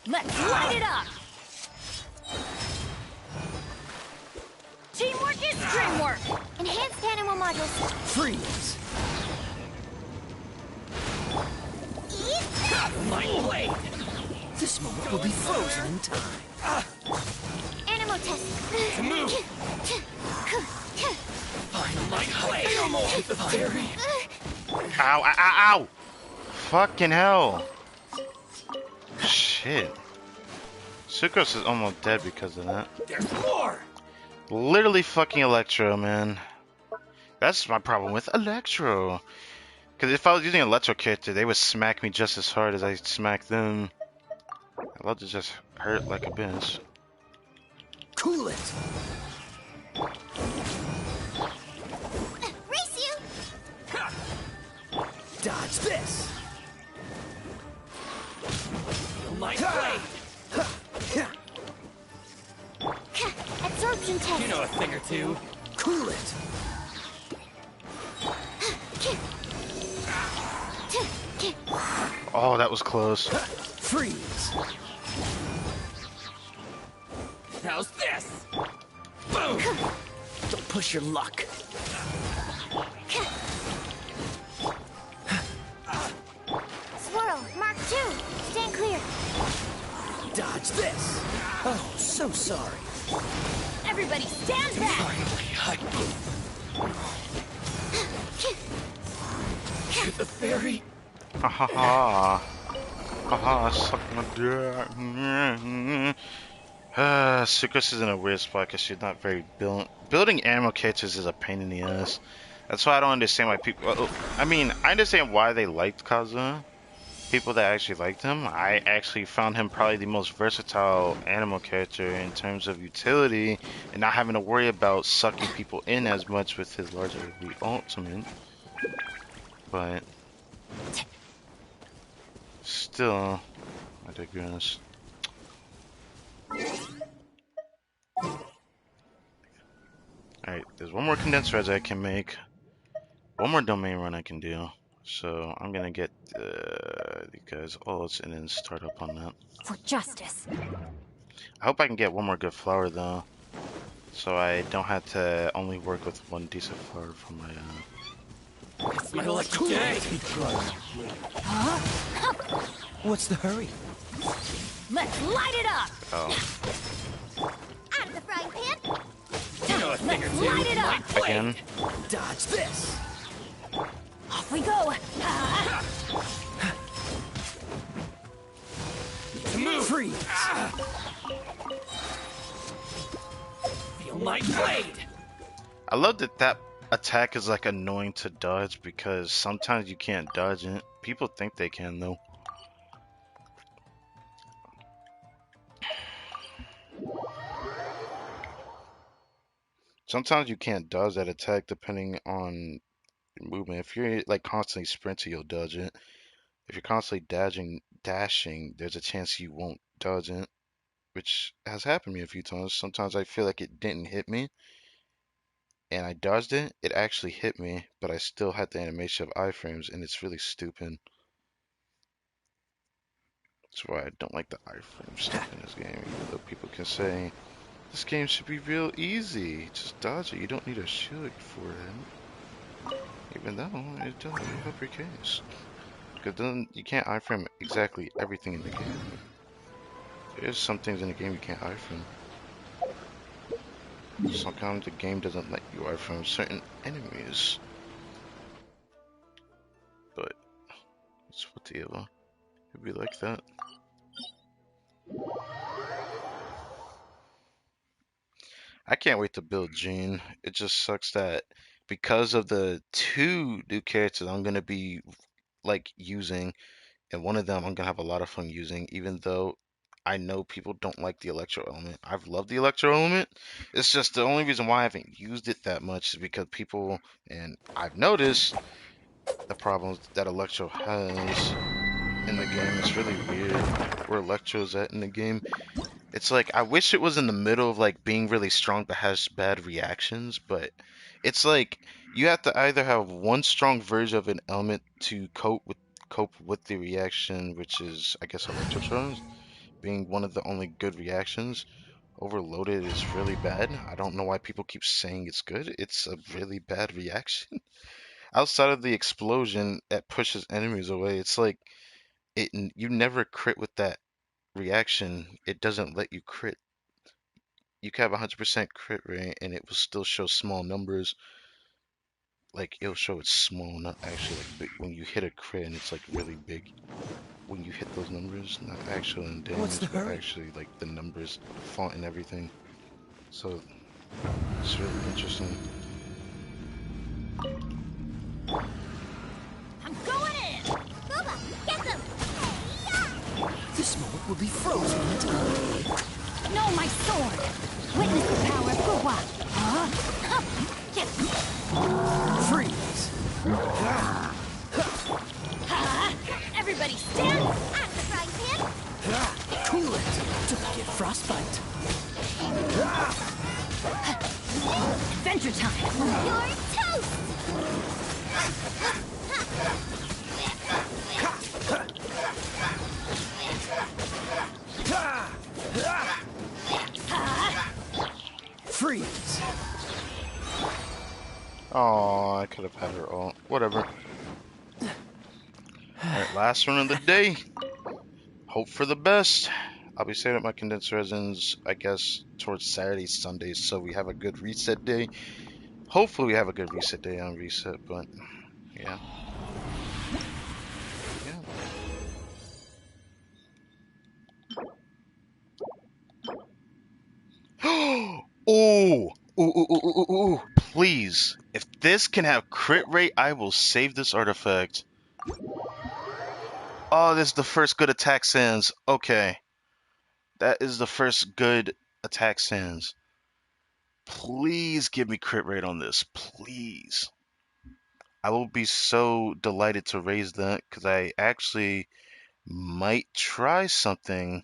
Let's light it up. Teamwork is dreamwork. Enhanced animal modules. Freeze. Eat that. My blade. This moment will be frozen in time. Animal test. To move. Final my blade. No more fiery. Ow, ow, ow, ow! Fucking hell! Shit. Sucrose is almost dead because of that. There's more. Literally fucking Electro, man. That's my problem with Electro. Because if I was using Electro character, they would smack me just as hard as I smack them. I love to just hurt like a bitch. Cool it. Race you. Dodge this. My blade. Absorption test. You know a thing or two. Cool it. Oh, that was close. Freeze. How's this? Boom. Don't push your luck. Dodge this! Oh, so sorry. Everybody stand back! The fairy? Ha ha ha. Ha ha, suck my dick. Sucrose is in a weird spot because she's not very building ammo catches is a pain in the ass. That's why I don't understand why people. I mean, I understand why they liked Kazuha. People that actually liked him. I actually found him probably the most versatile animal character in terms of utility and not having to worry about sucking people in as much with his larger elite ultimate. But still, I digress. Alright, there's one more condensed res I can make. One more domain run I can do. So I'm gonna get these guys ults and then start up on that. For justice. I hope I can get one more good flower though. So I don't have to only work with one decent flower for my It's my lucky day! What's the hurry? Let's light it up! oh. Out of the frying pan. Let's light it up! Again. Dodge this! Off we go! To move! Freeze! Feel my blade! I love that attack is like annoying to dodge because sometimes you can't dodge it. People think they can though. Sometimes you can't dodge that attack depending on your movement. If you're like constantly sprinting, you'll dodge it. If you're constantly dashing, there's a chance you won't dodge it, which has happened to me a few times. Sometimes I feel like it didn't hit me, and I dodged it. It actually hit me, but I still had the animation of iframes, and it's really stupid. That's why I don't like the iframe stuff in this game, even though people can say, this game should be real easy. Just dodge it. You don't need a shield for it. Even though it doesn't help your case. Because then you can't iframe exactly everything in the game. There's some things in the game you can't iframe. Sometimes the game doesn't let you iframe certain enemies. But it's whatever. It'd be like that. I can't wait to build Jean. It just sucks that because of the two new characters I'm gonna be like using, and one of them I'm gonna have a lot of fun using, even though I know people don't like the electro element. I've loved the electro element. It's just the only reason why I haven't used it that much is because people, and I've noticed the problems that electro has in the game. It's really weird where electro's at in the game. It's like I wish it was in the middle of like being really strong but has bad reactions, but it's like you have to either have one strong version of an element to cope with the reaction, which is I guess electrotrones being one of the only good reactions. Overloaded is really bad. I don't know why people keep saying it's good. It's a really bad reaction. Outside of the explosion that pushes enemies away, it's like you never crit with that reaction. It doesn't let you crit. You can have 100% crit rate and it will still show small numbers. Like it'll show it's small, not actually like big. When you hit a crit and it's like really big. When you hit those numbers, not actually in What's damage, the but hurry? actually like the numbers, font and everything. So it's really interesting. I'm going in! Boba, get them! This moment will be frozen in time. No, my sword! Witness the power of Gua! Freeze! Everybody stand! Out of the frying pan. Cool it! Don't get frostbite. Adventure time! You're toast! Freeze! Oh, I could have had her all. Whatever. Alright, last one of the day. Hope for the best. I'll be saving up my condensed resins, I guess, towards Saturday, Sunday, so we have a good reset day. Hopefully, we have a good reset day on reset, but yeah. Yeah. Ooh, ooh, ooh, ooh, ooh, ooh, ooh. Please, if this can have crit rate, I will save this artifact. Oh, this is the first good attack sans. Okay, that is the first good attack sans. Please give me crit rate on this, please. I will be so delighted to raise that because I actually might try something.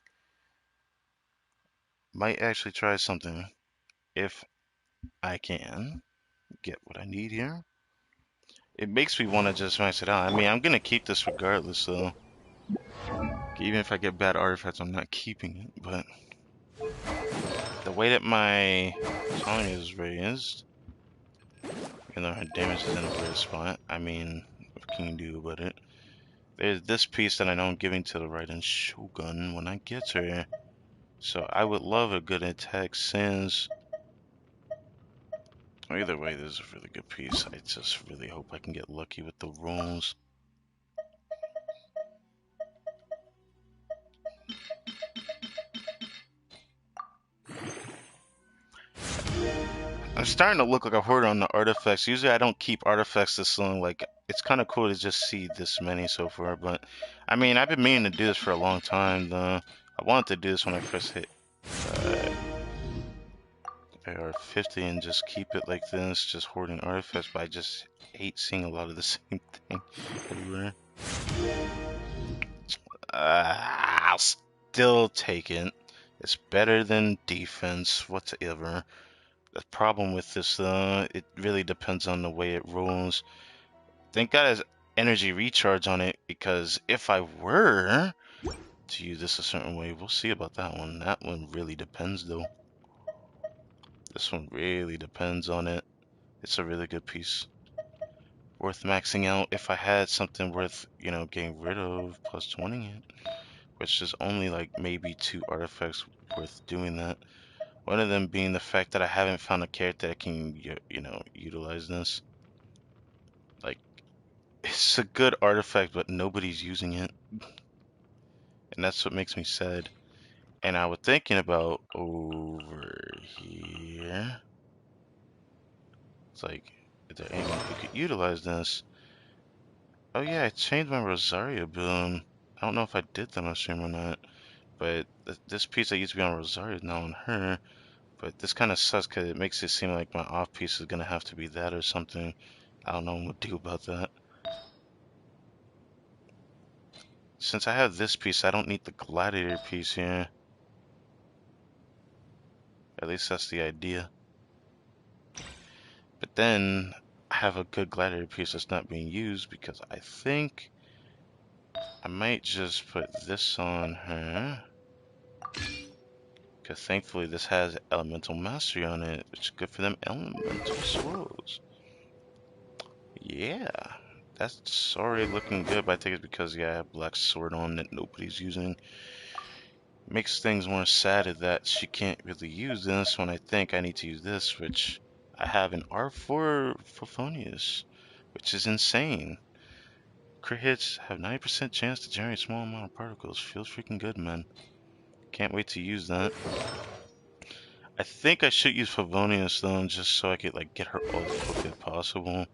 Might actually try something if I can get what I need here. It makes me want to just max it out. I mean, I'm gonna keep this regardless, though. Even if I get bad artifacts, I'm not keeping it. But the way that my tongue is raised, even though her damage is in a weird spot, I mean, what can you do about it? There's this piece that I know I'm giving to the right and Shogun when I get her. So I would love a good attack since. Either way, this is a really good piece. I just really hope I can get lucky with the rules. I'm starting to look like a hoarder on the artifacts. Usually I don't keep artifacts this long. Like, it's kind of cool to just see this many so far. But, I mean, I've been meaning to do this for a long time, though. I wanted to do this when I first hit AR-50 and just keep it like this, just hoarding artifacts. But I just hate seeing a lot of the same thing everywhere. I'll still take it. It's better than defense, whatever. The problem with this, it really depends on the way it rolls. Thank God it has energy recharge on it, because if I were to use this a certain way, we'll see about that one. That one really depends, though. This one really depends on it. It's a really good piece. Worth maxing out if I had something worth, getting rid of, plus 20 it. Which is only like maybe 2 artifacts worth doing that. One of them being the fact that I haven't found a character that can, utilize this. Like, it's a good artifact, but nobody's using it. And that's what makes me sad. And I was thinking about over here. It's like, is there anyone who could utilize this? Oh yeah, I changed my Rosaria build. I don't know if I did that on stream or not. But this piece that used to be on Rosaria is now on her. But this kind of sucks because it makes it seem like my off piece is going to have to be that or something. I don't know what to do about that. Since I have this piece, I don't need the gladiator piece here. At least that's the idea. But then I have a good gladiator piece that's not being used because I think I might just put this on her. Because thankfully this has elemental mastery on it, which is good for them elemental swords. Yeah, that's already looking good, but I think it's because, yeah, I have black sword on that nobody's using. Makes things more sad that she can't really use this when I think I need to use this, which I have an R4 Fofonius, which is insane. Crit hits have 90% chance to generate a small amount of particles. Feels freaking good, man. Can't wait to use that. I think I should use Favonius though, just so I could like get her all as quickly as possible.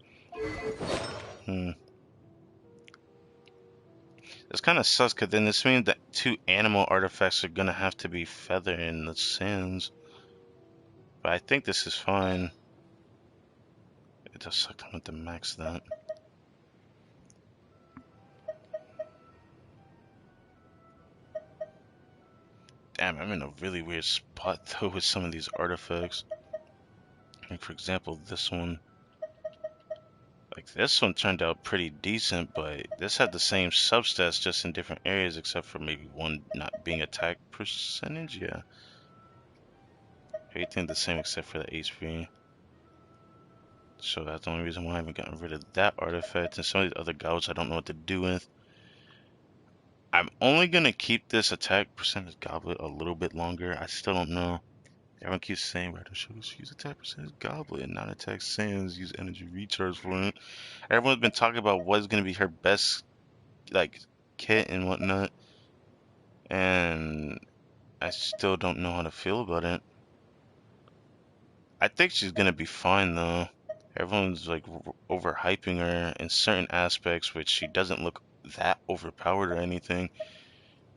This kind of sucks because then this means that 2 animal artifacts are gonna have to be feather in the sands. But I think this is fine. It does suck to have to max that. Damn, I'm in a really weird spot though with some of these artifacts. Like for example, this one. Like this one turned out pretty decent, but this had the same substats just in different areas except for maybe one not being attack percentage. Yeah. Everything the same except for the HP. So that's the only reason why I haven't gotten rid of that artifact. And some of these other gouts I don't know what to do with. I'm only gonna keep this attack percentage goblet a little bit longer. I still don't know. Everyone keeps saying Radical Sugars use attack percentage goblet and non-attack sands use energy recharge for it. Everyone's been talking about what's gonna be her best like kit and whatnot, and I still don't know how to feel about it. I think she's gonna be fine though. Everyone's like overhyping her in certain aspects, which she doesn't look that overpowered or anything.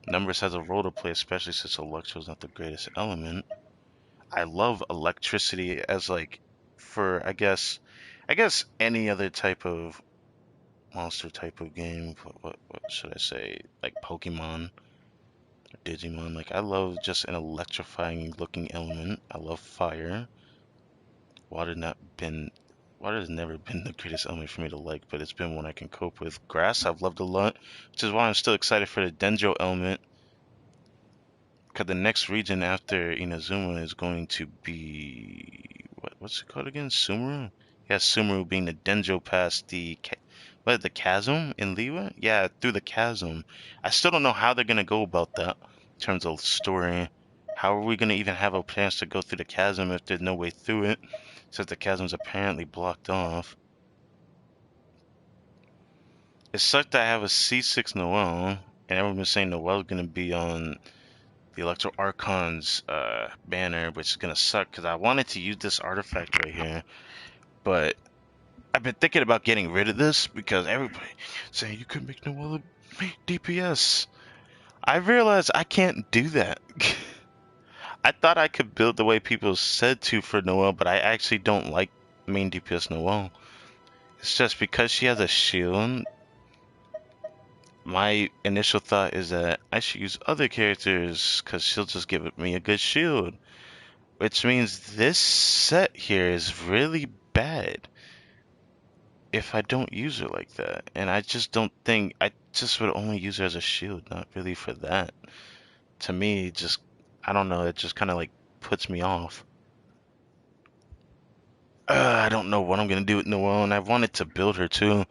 Numbers has a role to play, especially since Electro is not the greatest element. I love electricity as like for I guess any other type of monster type of game. What should I say? Like Pokemon or Digimon. Like I love just an electrifying looking element. I love fire. Water not been Water has never been the greatest element for me to like, but it's been one I can cope with. Grass I've loved a lot, which is why I'm still excited for the Dendro element. Because the next region after Inazuma is going to be what's it called again? Sumeru? Yeah, Sumeru being the Dendro past the chasm in Liwa? Yeah, through the chasm. I still don't know how they're gonna go about that in terms of story. How are we gonna even have a chance to go through the chasm if there's no way through it? Since the chasm's apparently blocked off. It sucked that I have a C6 Noel, and everyone's been saying Noel's gonna be on the Electro Archon's banner, which is gonna suck because I wanted to use this artifact right here, but I've been thinking about getting rid of this because everybody saying you could make Noelle DPS. I realized I can't do that. I thought I could build the way people said to for Noelle, but I actually don't like main DPS Noelle. It's just because she has a shield. My initial thought is that I should use other characters because she'll just give me a good shield. Which means this set here is really bad if I don't use her like that. And I just don't think, I just would only use her as a shield, not really for that. To me, just, I don't know, it just kind of like puts me off. I don't know what I'm going to do with Noelle, and I wanted to build her too,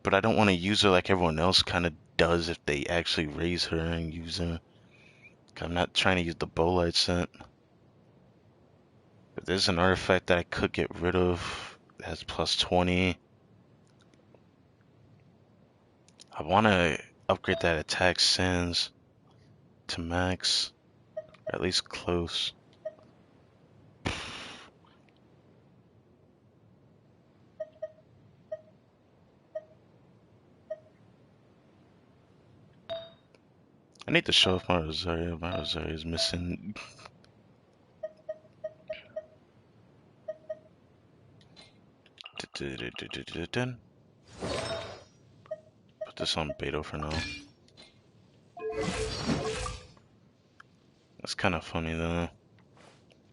but I don't want to use her like everyone else kind of does if they actually raise her and use her. I'm not trying to use the Bolide set. But there's an artifact that I could get rid of that has plus 20. I want to upgrade that attack sense to max, or at least close. I need to show off my Rosario. My Rosario is missing. Put this on Beto for now. That's kind of funny though.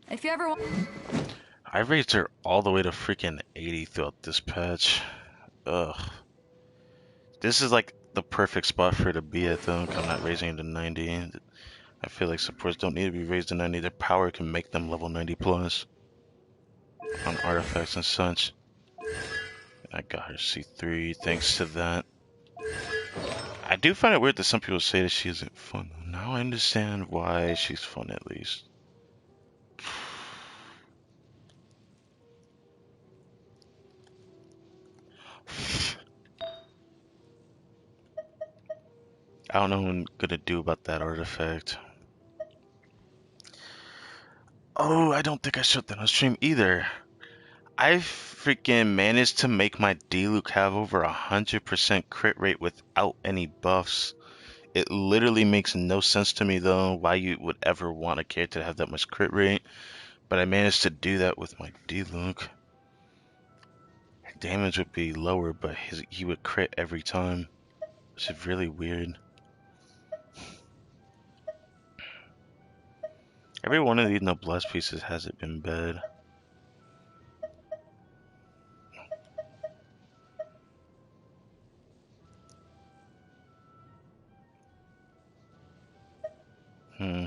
If you ever want. I raised her all the way to freaking 80 throughout this patch. Ugh. This is like the perfect spot for her to be at though. I'm not raising her to 90. I feel like supports don't need to be raised to 90. Their power can make them level 90 plus on artifacts and such. I got her C3 thanks to that. I do find it weird that some people say that she isn't fun. Now I understand why she's fun at least. I don't know what I'm gonna do about that artifact. Oh, I don't think I showed that on stream either. I freaking managed to make my D-Luke have over 100% crit rate without any buffs. It literally makes no sense to me though why you would ever want a character to have that much crit rate. But I managed to do that with my D-Luke. Damage would be lower, but he would crit every time. Which is really weird. Every one of these noblesse pieces hasn't been bad. Hmm.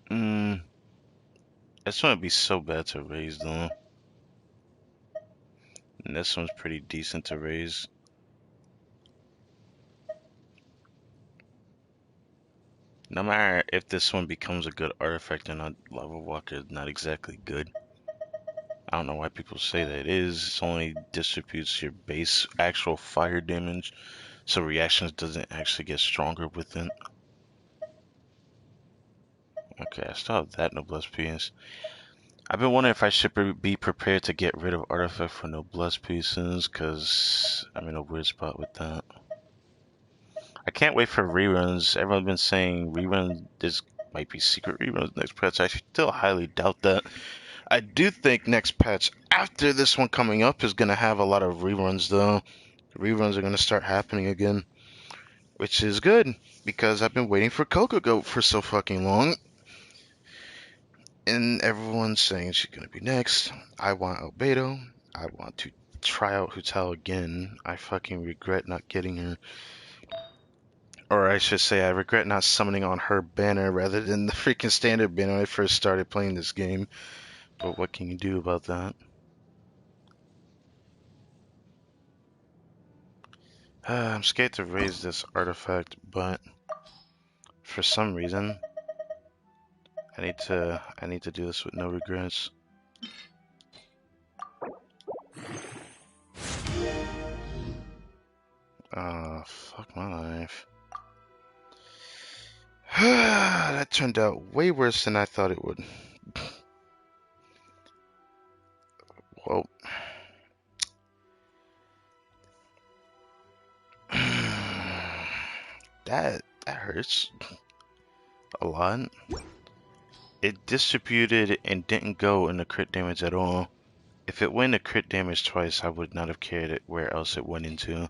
Hmm. This one would be so bad to raise though. And this one's pretty decent to raise. No matter if this one becomes a good artifact or not, Lava Walker is not exactly good. I don't know why people say that it is. It only distributes your base actual fire damage, so reactions doesn't actually get stronger with it. Okay, I still have that Noblesse piece. I've been wondering if I should be prepared to get rid of artifact for Noblesse pieces, because I'm in a weird spot with that. I can't wait for reruns. Everyone's been saying reruns, this might be secret reruns next patch. I still highly doubt that. I do think next patch after this one coming up is going to have a lot of reruns though. Reruns are going to start happening again, which is good because I've been waiting for Coco Goat for so fucking long. And everyone's saying she's going to be next. I want Albedo. I want to try out Hutal again. I fucking regret not getting her. Or I should say, I regret not summoning on her banner rather than the freaking standard banner when I first started playing this game. But what can you do about that? I'm scared to raise this artifact, but for some reason, I need to do this with no regrets. Fuck my life. That turned out way worse than I thought it would. Well, that hurts a lot. It distributed and didn't go into crit damage at all. If it went to crit damage twice, I would not have cared where else it went into.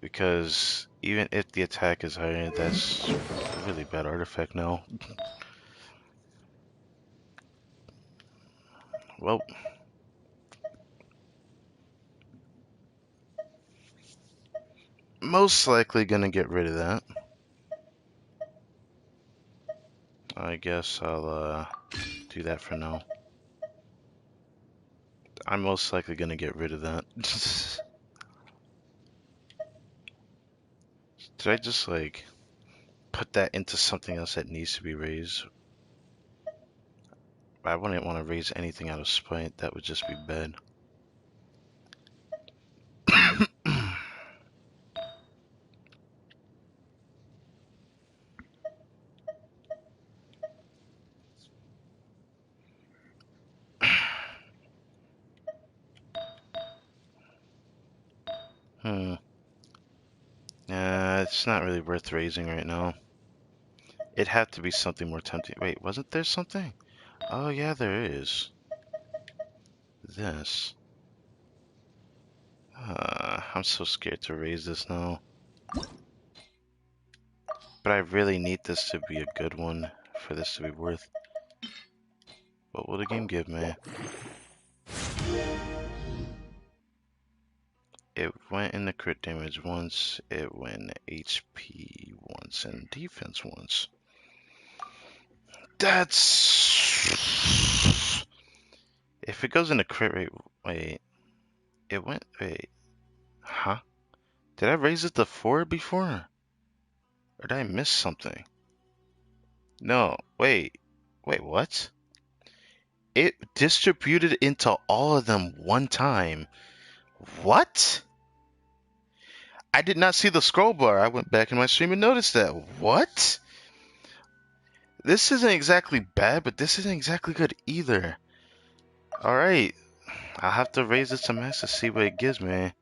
Because even if the attack is higher, that's a really bad artifact now. Well, most likely gonna get rid of that. I guess I'll do that for now. I'm most likely gonna get rid of that. Did I just like put that into something else that needs to be raised? I wouldn't want to raise anything out of spite. That would just be bad. Hmm. It's not really worth raising right now. It'd have to be something more tempting. Wait, wasn't there something? Oh yeah, there is. This. I'm so scared to raise this now. But I really need this to be a good one for this to be worth. What will the game give me? It went in the crit damage once, it went HP once, and defense once. That's... If it goes in the crit rate... Wait. It went... Wait. Huh? Did I raise it to 4 before? Or did I miss something? No. Wait. Wait, what? It distributed into all of them one time. What? I did not see the scroll bar. I went back in my stream and noticed that. What? This isn't exactly bad, but this isn't exactly good either. Alright. I'll have to raise this to max to see what it gives me.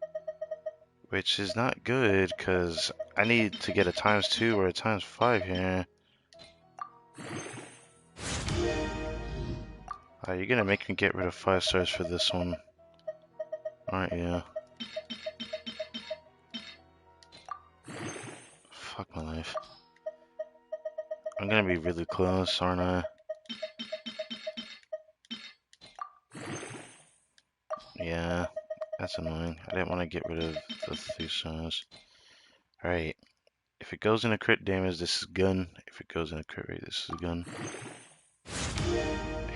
Which is not good, because I need to get a ×2 or a ×5 here. You're gonna make me get rid of 5 stars for this one. Aren't you? Fuck my life. I'm gonna be really close, aren't I? Yeah, that's annoying. I didn't want to get rid of the 3 stars. Alright. If it goes into crit damage, this is gun. If it goes into crit rate, this is gun.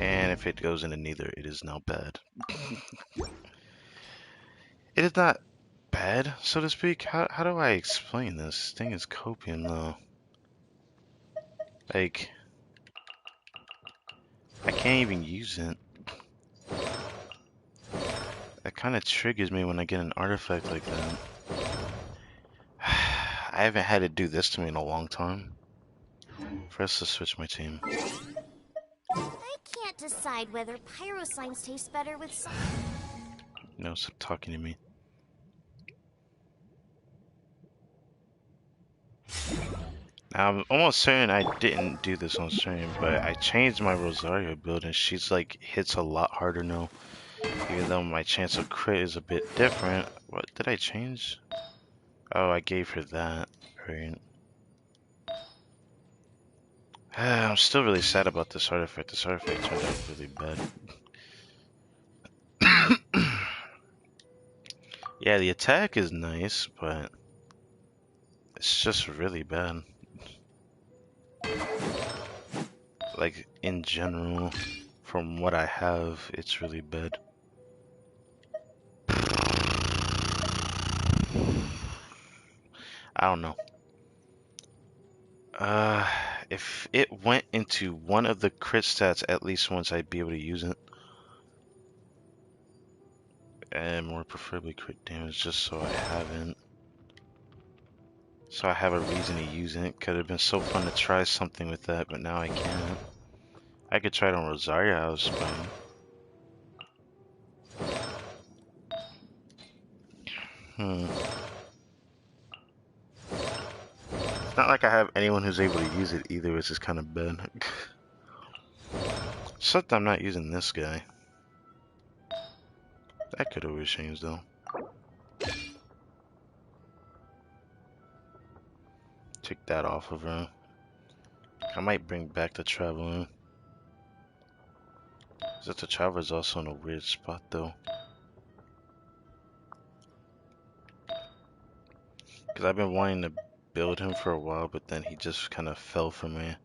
And if it goes into neither, it is now bad. It is not bad, so to speak. How do I explain this? This thing is copium though. Like, I can't even use it. That kind of triggers me when I get an artifact like that. I haven't had it do this to me in a long time. First, to switch my team. I can't decide whether pyro slimes taste better with salt. No, stop talking to me. Now, I'm almost certain I didn't do this on stream, but I changed my Rosario build and she's like hits a lot harder now. Even though my chance of crit is a bit different. What did I change? Oh, I gave her that. Right. I'm still really sad about this artifact. This artifact turned out really bad. Yeah, the attack is nice, but it's just really bad. Like, in general, from what I have, it's really bad. I don't know. If it went into one of the crit stats at least once, I'd be able to use it. And more preferably crit damage, just so I haven't. So I have a reason to use it. Could have been so fun to try something with that, but now I can't. I could try it on Rosario, I was fine. It's not like I have anyone who's able to use it either, which is kind of bad. Except I'm not using this guy. That could always change though. Take that off of her. I might bring back the Traveler. Because the Traveler's also in a weird spot though. Because I've been wanting to build him for a while, but then he just kind of fell for me.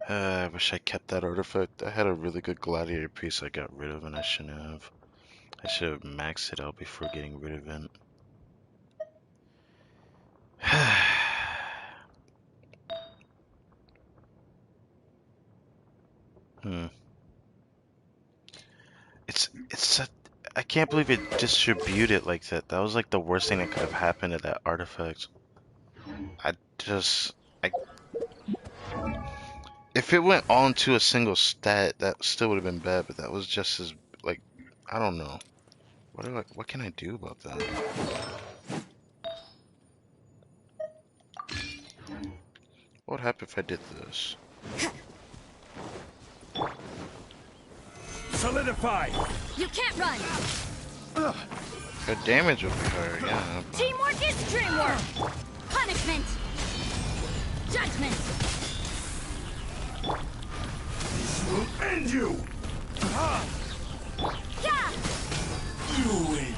I wish I kept that artifact. I had a really good gladiator piece I got rid of and I shouldn't have. I should have maxed it out before getting rid of it. It's I can't believe it distributed like that. That was like the worst thing that could have happened to that artifact. I if it went on to a single stat, that still would have been bad, but that was just as like I don't know. What can I do about that? What would happen if I did this? Solidify! You can't run! The damage would be higher, yeah. Teamwork is dreamwork! Punishment! Judgment! We'll end you! Yeah! You win!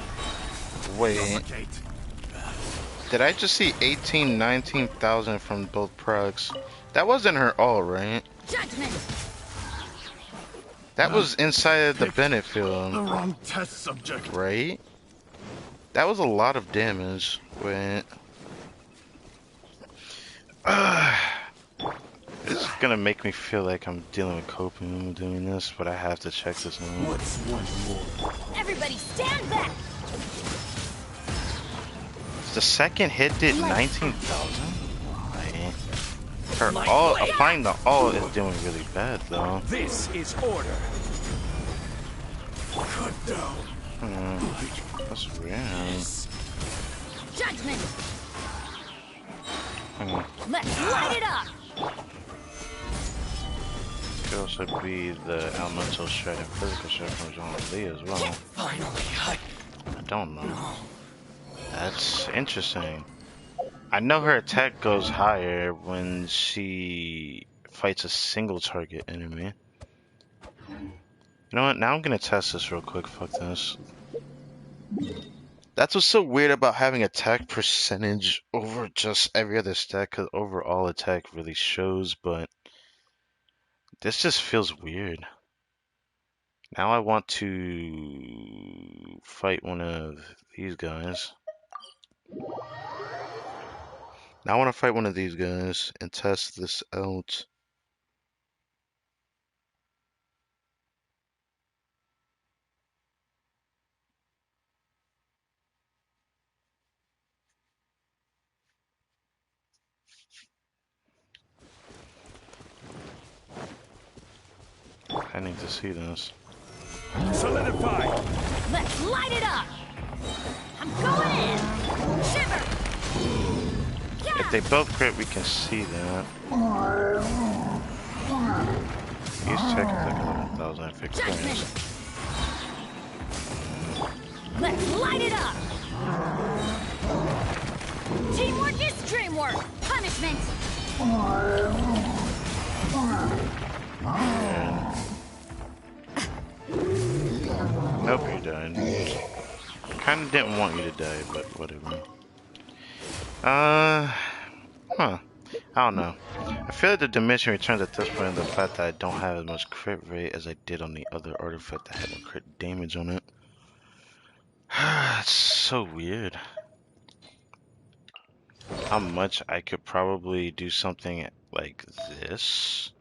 Wait, Suffocate! did I just see 18, 19,000 from both products? That wasn't her all, right? Judgment! That was inside the Bennett The field, wrong test subject. right? That was a lot of damage. Wait. This is gonna make me feel like I'm dealing with copium doing this, but I have to check this out. What's one more? Everybody stand back! The second hit did 19,000? Why? Her all, applying the all is doing really bad though. This is order. Cut down. That's weird. Judgment! Hmm. Let's light it up! Could also be the elemental shred and physical shred from John Lee as well. Finally, I don't know. That's interesting. I know her attack goes higher when she fights a single target enemy. You know what? Now I'm gonna test this real quick. Fuck this. That's what's so weird about having attack percentage over just every other stat, because overall attack really shows, but this just feels weird. Now I want to fight one of these guys. Now I want to fight one of these guys and test this out. I need to see this. Solidify! Let's light it up! I'm going in! Shiver! If they both crit, we can see that. Each check attack 11,000 if it Judgment! crits. Let's light it up! Teamwork is dreamwork! Punishment! Nope, you're dying. Kinda didn't want you to die, but whatever. Huh. I don't know. I feel like the dimension returns at this point in the fact that I don't have as much crit rate as I did on the other artifact that had more crit damage on it. It's so weird. How much I could probably do something like this.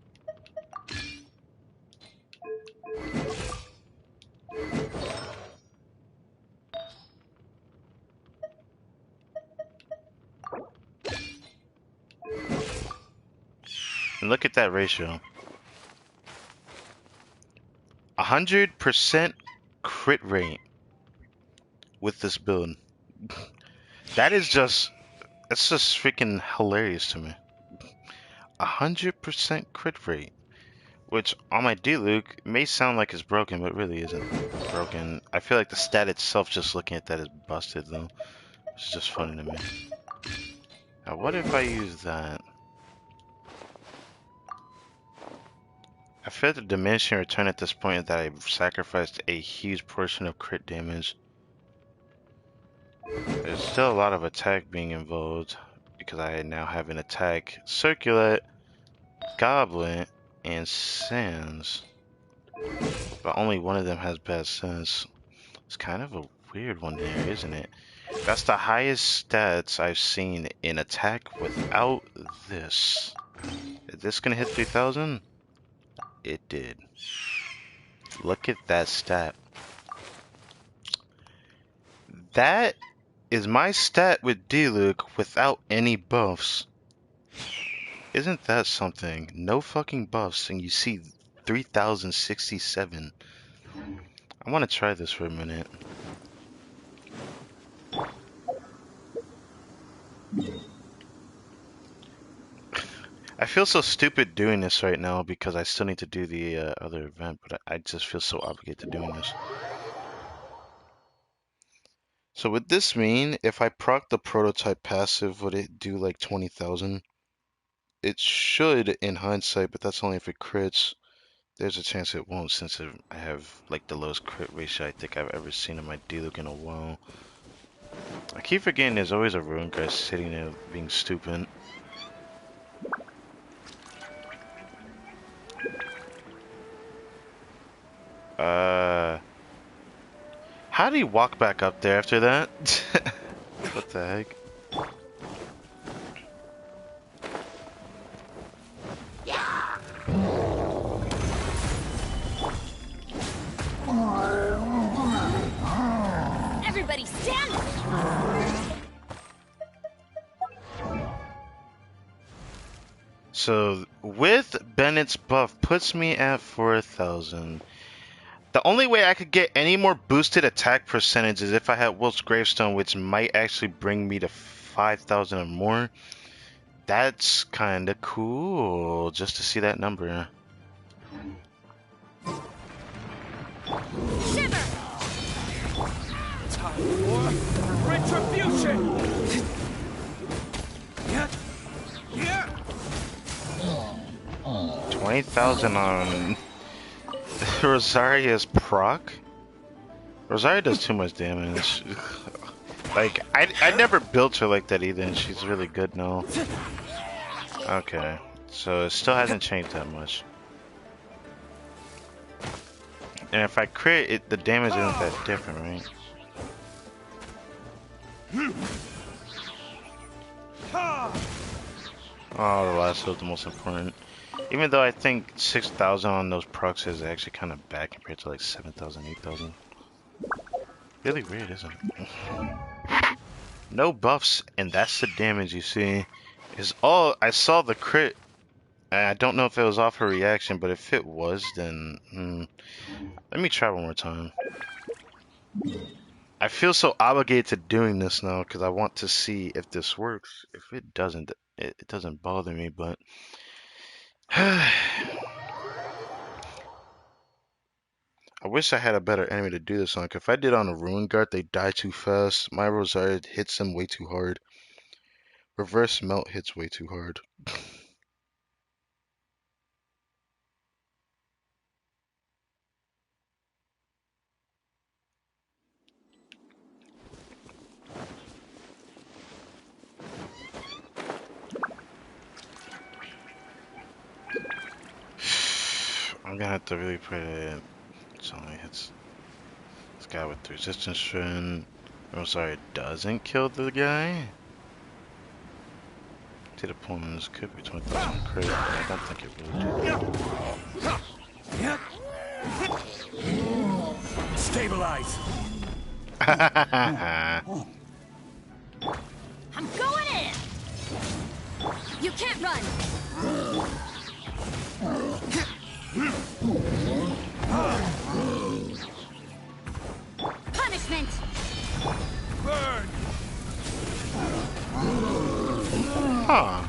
And look at that ratio. 100% crit rate with this build. That is just, it's just freaking hilarious to me. 100% crit rate. Which on my D-Luke may sound like it's broken, but really isn't broken. I feel like the stat itself, just looking at that, is busted though. It's just funny to me. Now what if I use that? I feel the diminishing return at this point that I've sacrificed a huge portion of crit damage. There's still a lot of attack being involved because I now have an attack, circulate, goblet, and sands. But only one of them has bad sense. It's kind of a weird one there, isn't it? That's the highest stats I've seen in attack without this. Is this gonna hit 3,000? It did. Look at that stat. That is my stat with D-Luke without any buffs. Isn't that something? No fucking buffs and you see 3,067. I want to try this for a minute. I feel so stupid doing this right now because I still need to do the other event, but I just feel so obligated to doing this. So would this mean if I proc the prototype passive, would it do like 20,000? It should in hindsight, but that's only if it crits. There's a chance it won't since I have like the lowest crit ratio I think I've ever seen in my D-Luke in a while. I keep forgetting there's always a ruined guy sitting there being stupid. How do you walk back up there after that? What the heck? Everybody stand! So with Bennett's buff puts me at 4,000. The only way I could get any more boosted attack percentage is if I had Wilt's Gravestone, which might actually bring me to 5,000 or more. That's kind of cool, just to see that number. Shiver! Time for retribution! Yeah. 20,000 on Rosaria's proc? Rosaria does too much damage. Like, I never built her like that either, and she's really good now. Okay, so it still hasn't changed that much. And if I crit, the damage isn't that different, right? Oh, the last was the most important. Even though I think 6,000 on those procs is actually kind of bad compared to like 7,000, 8,000. Really weird, isn't it? No buffs, and that's the damage you see. Is all I saw the crit. And I don't know if it was off her reaction, but if it was, then let me try one more time. I feel so obligated to doing this now because I want to see if this works. If it doesn't, it doesn't bother me, but I wish I had a better enemy to do this on. 'Cause if I did on a Ruin Guard, they die too fast. My Rosard hits them way too hard. Reverse Melt hits way too hard. I'm gonna have to really pray that it only hits this guy with the resistance strand. I'm sorry, it doesn't kill the guy. To the opponents could be 20,000 crit, but I don't think it will do. Stabilize. I'm going in! You can't run! Punishment! Burn. Huh.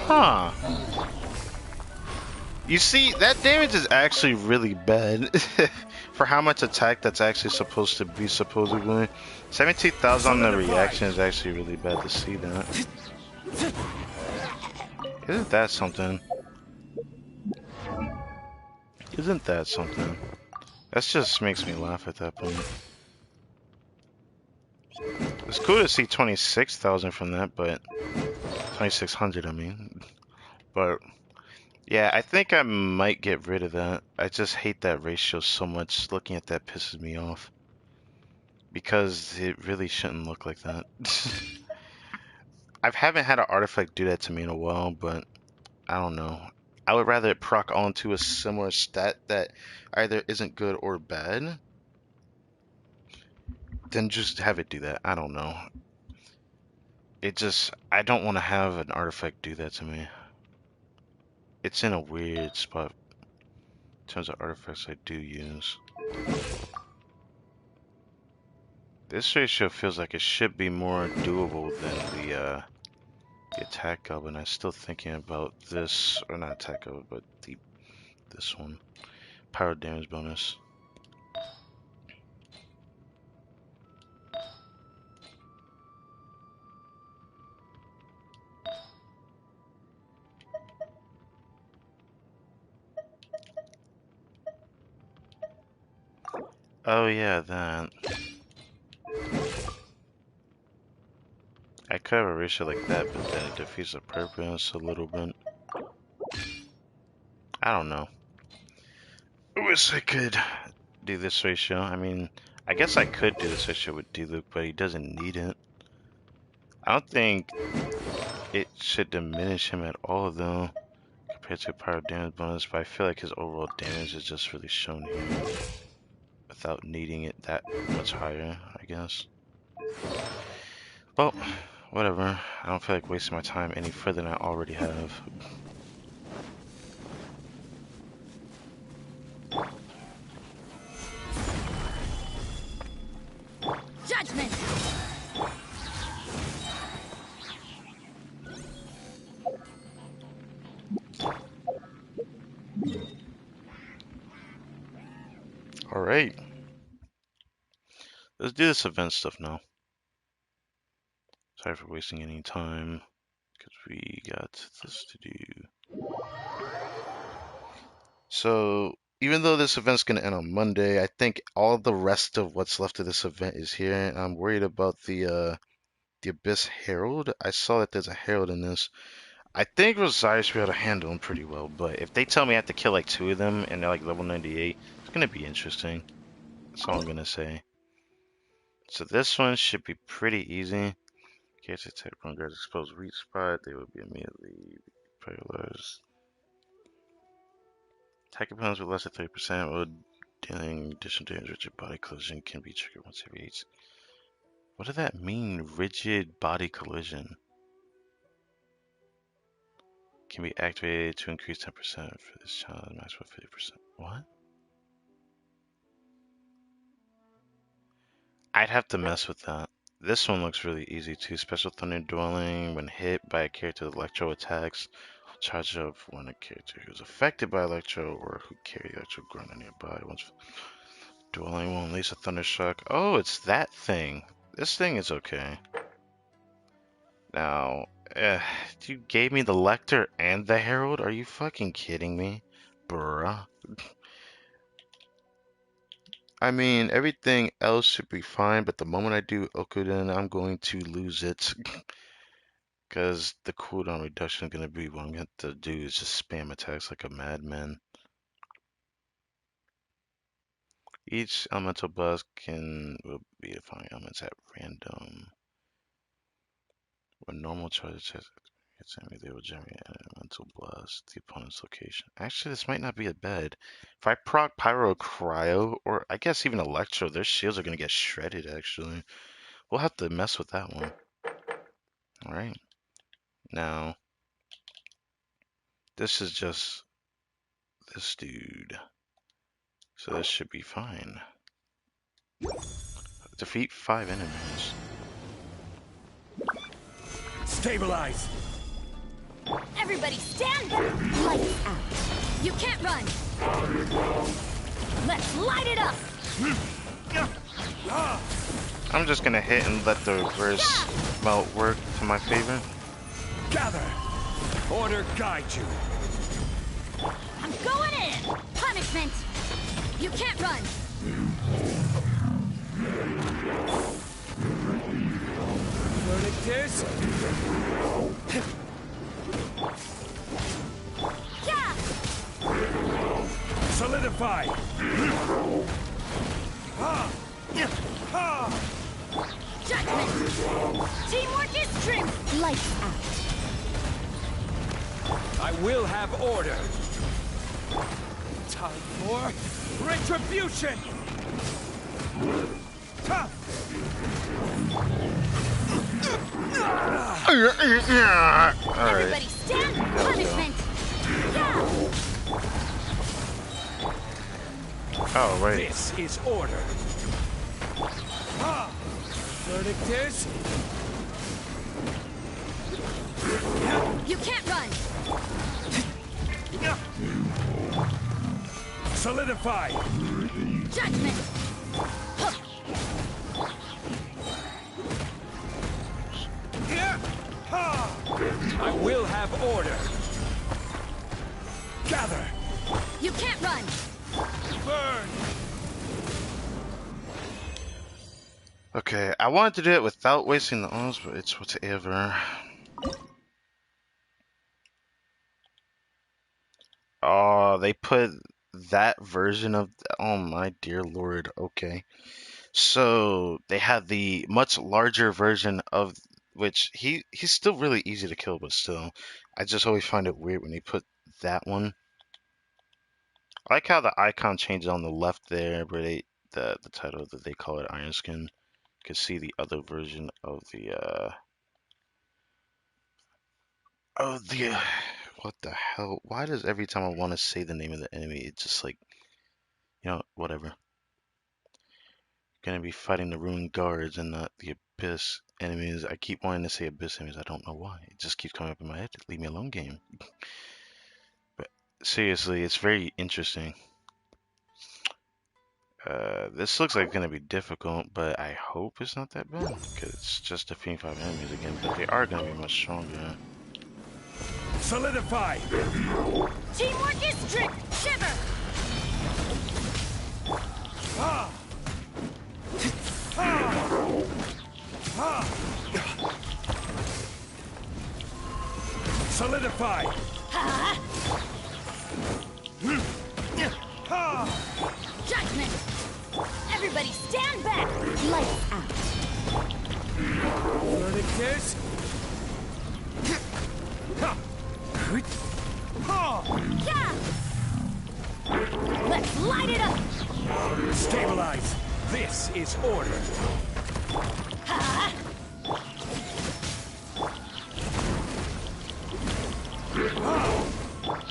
Huh. You see, that damage is actually really bad for how much attack that's actually supposed to be, supposedly. 17,000 on the reaction is actually really bad to see that. Isn't that something? Isn't that something? That just makes me laugh at that point. It's cool to see 26,000 from that, but 2,600, I mean. But yeah, I think I might get rid of that. I just hate that ratio so much. Looking at that pisses me off. Because it really shouldn't look like that. I haven't had an artifact do that to me in a while, but I don't know. I would rather it proc onto a similar stat that either isn't good or bad than just have it do that. I don't know. I don't want to have an artifact do that to me. It's in a weird spot in terms of artifacts I do use. This ratio feels like it should be more doable than the attack goblin. I'm still thinking about this, or not attack goblin, but this one. Power damage bonus. Oh yeah, that. I could have a ratio like that, but then it defeats the purpose a little bit. I don't know. I wish I could do this ratio. I mean, I guess I could do this ratio with D-Luke, but he doesn't need it. I don't think it should diminish him at all, though, compared to power damage bonus, but I feel like his overall damage is just really shown here without needing it that much higher, I guess. Well, whatever. I don't feel like wasting my time any further than I already have. Judgment! Alright. Let's do this event stuff now. Sorry for wasting any time, because we got this to do. So, even though this event's gonna end on Monday, I think all the rest of what's left of this event is here. And I'm worried about the Abyss Herald. I saw that there's a Herald in this. I think Rosarius will be able to handle them pretty well, but if they tell me I have to kill like 2 of them and they're like level 98, it's gonna be interesting. That's all I'm gonna say. So this one should be pretty easy. Case attack on guards exposed weak spot, they will be immediately paralyzed. Attack opponents with less than 30% while dealing additional damage. Rigid body collision can be triggered once every 8. What does that mean? Rigid body collision can be activated to increase 10% for this challenge, maximum 50%. What? I'd have to mess with that. This one looks really easy too. Special Thunder Dwelling. When hit by a character with electro attacks, charge up when a character who's affected by electro or who carry electro grunt nearby. Once dwelling will unleash a thunder shock. Oh, it's that thing. This thing is okay. Now, you gave me the Lector and the Herald? Are you fucking kidding me? Bruh. I mean, everything else should be fine, but the moment I do Okuden, I'm going to lose it. Because the cooldown reduction is going to be what I'm going to do is just spam attacks like a madman. Each elemental blast will be defining elements at random. When normal charge hits enemy, they will generate an elemental blast to the opponent's location. Actually, this might not be a bad. If I proc Pyro Cryo, or I guess even Electro, their shields are going to get shredded, actually. We'll have to mess with that one. Alright. Now, this is just this dude. So this should be fine. Defeat 5 enemies. Stabilize! Everybody stand back! Lights out. You can't run! Let's light it up! I'm just gonna hit and let the reverse melt work to my favor. Gather! Order guide you! I'm going in! Punishment! You can't run! Verdictus! Yeah! Solidify! Judgment! Teamwork is trim! Lights out. I will have order! Time for retribution! Alright. Everybody stand! Punishment! Yeah! Oh, wait. This is order! Verdictus! You can't run! Solidify! Judgment! I will have order! Gather! You can't run! Burn! Okay, I wanted to do it without wasting the arms, but it's whatever. Oh, they put that version of. Oh my dear lord. Okay. So they had the much larger version of which he's still really easy to kill, but still, I just always find it weird when they put that one. I like how the icon changes on the left there, where the title that they call it Iron Skin. You can see the other version of the what the hell? Why does every time I want to say the name of the enemy, it's just like, whatever. Gonna be fighting the ruined guards and not the abyss enemies. I keep wanting to say abyss enemies. I don't know why. It just keeps coming up in my head. Leave me alone, game. But seriously, it's very interesting. This looks like it's gonna be difficult, but I hope it's not that bad because it's just defeating 5 enemies again. But they are gonna be much stronger. Solidify! Teamwork is strict! Shiver! it up! Stabilize. This is order. Ha!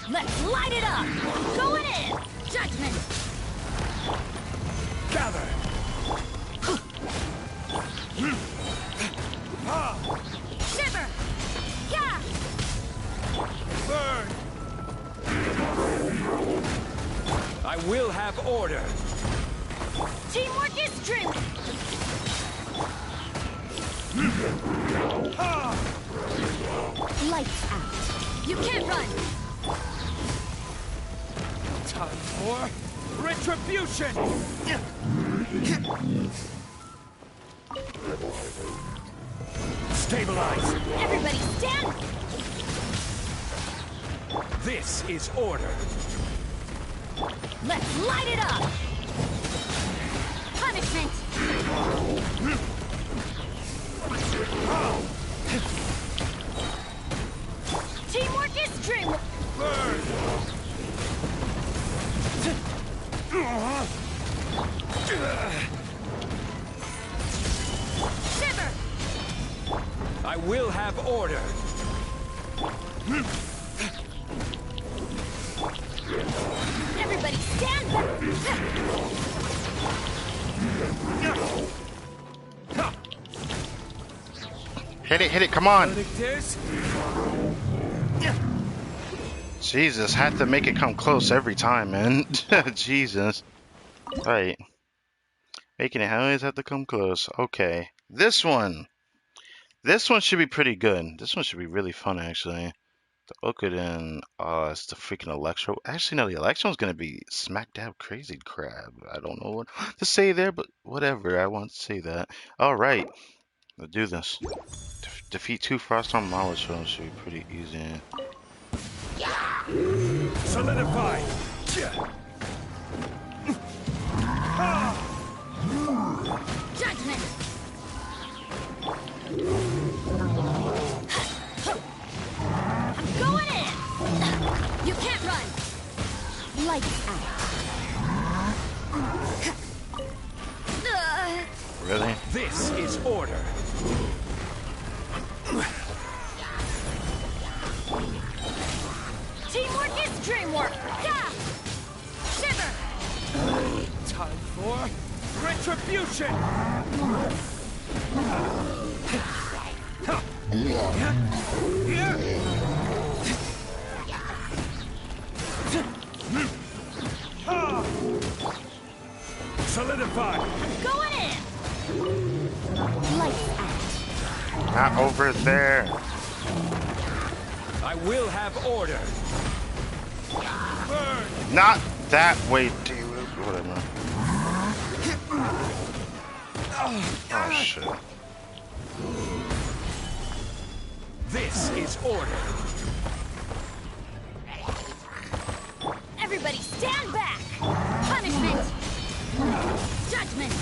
Let's light it up! Going in! Judgment! Gather. Shiver! Yeah! Burn. I will have order. Teamwork is true! Lights out. You can't run! Time for retribution. Stabilize. Everybody stand! This is order. Let's light it up! Punishment! Teamwork is dream! Burn. Shiver! I will have order. Everybody stand back! Hit it, come on! Verdict is Jesus, had to make it come close every time, man. Jesus. Right. Making it always have to come close. Okay. This one. This one should be pretty good. This one should be really fun, actually. The Okuden, it's the freaking Electro. Actually, no, the Electro's gonna be smack dab crazy crab. I don't know what to say there, but whatever. I want to say that. Alright. Let's do this. Defeat 2 Froststorm Lava Shows should be pretty easy. solidify. Judgment! I'm going in! You can't run! Lights out. Really? This is order. Teamwork is dreamwork! Yeah! Shiver! Time for retribution. Solidify. Going in! Lights out. Not over there. I will have order. Burn. Not that way, dude. Whatever. Oh, shit. This is order. Everybody stand back! Punishment! Judgment!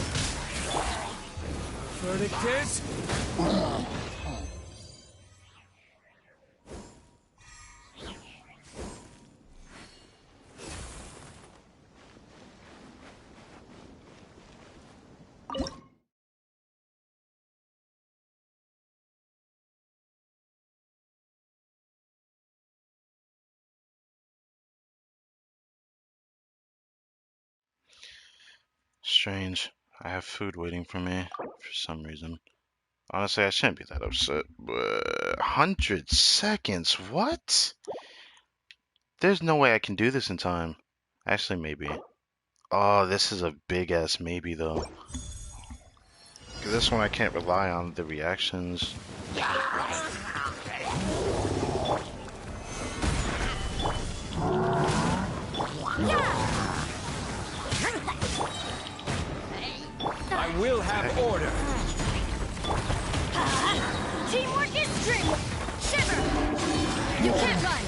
Verdict is Strange. I have food waiting for me for some reason. Honestly, I shouldn't be that upset, but 100 seconds? What? There's no way I can do this in time. Actually, maybe. Oh, this is a big ass maybe though. 'Cause this one I can't rely on the reactions. I will have order. Teamwork is dreamwork! Shiver! You can't run!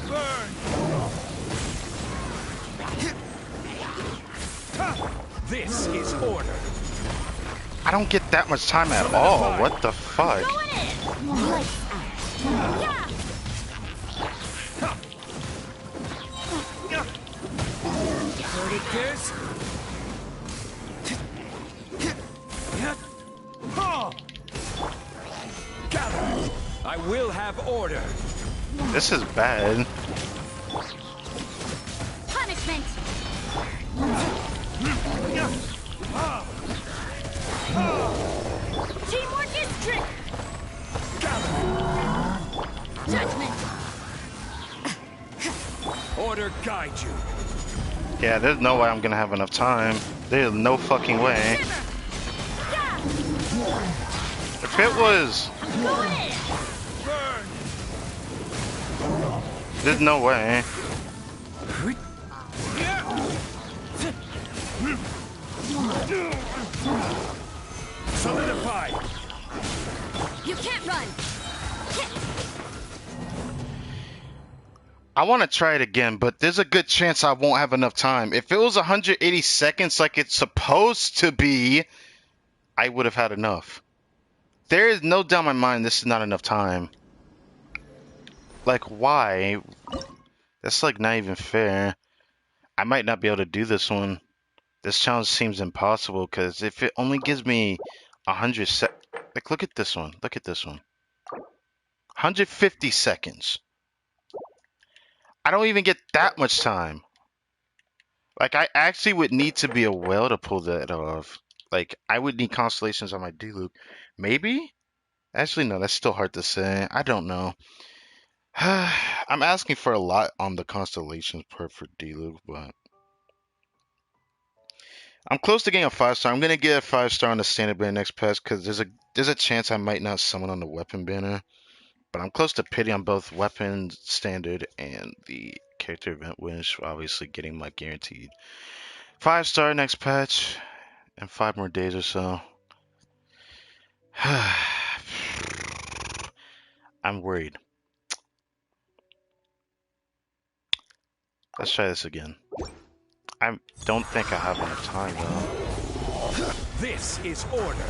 Burn. This is order. I don't get that much time at all. What the fuck? Going in! Lights out. Yeah! I will have order. This is bad. Punishment. Teamwork is strength. Judgment. Order guide you. Yeah, there's no way I'm gonna have enough time. There's no fucking way. Shiver. Yeah. If it was, Going in. Burn. there's no way. Solidify. You can't run. I want to try it again, but there's a good chance I won't have enough time. If it was 180 seconds like it's supposed to be, I would have had enough. There is no doubt in my mind this is not enough time. Like, why? That's like not even fair. I might not be able to do this one. This challenge seems impossible because if it only gives me 100 like, look at this one. Look at this one. 150 seconds. I don't even get that much time. Like, I actually would need to be a whale to pull that off. Like, I would need constellations on my D-Loop. Maybe? Actually, no, that's still hard to say. I don't know. I'm asking for a lot on the constellations part for D-Loop, but I'm close to getting a 5-star. I'm gonna get a 5-star on the standard banner next patch because there's a chance I might not summon on the weapon banner. But I'm close to pity on both weapon standard and the character event wish, obviously getting my guaranteed 5-star next patch in 5 more days or so. I'm worried. Let's try this again. I don't think I have enough time though. This is order.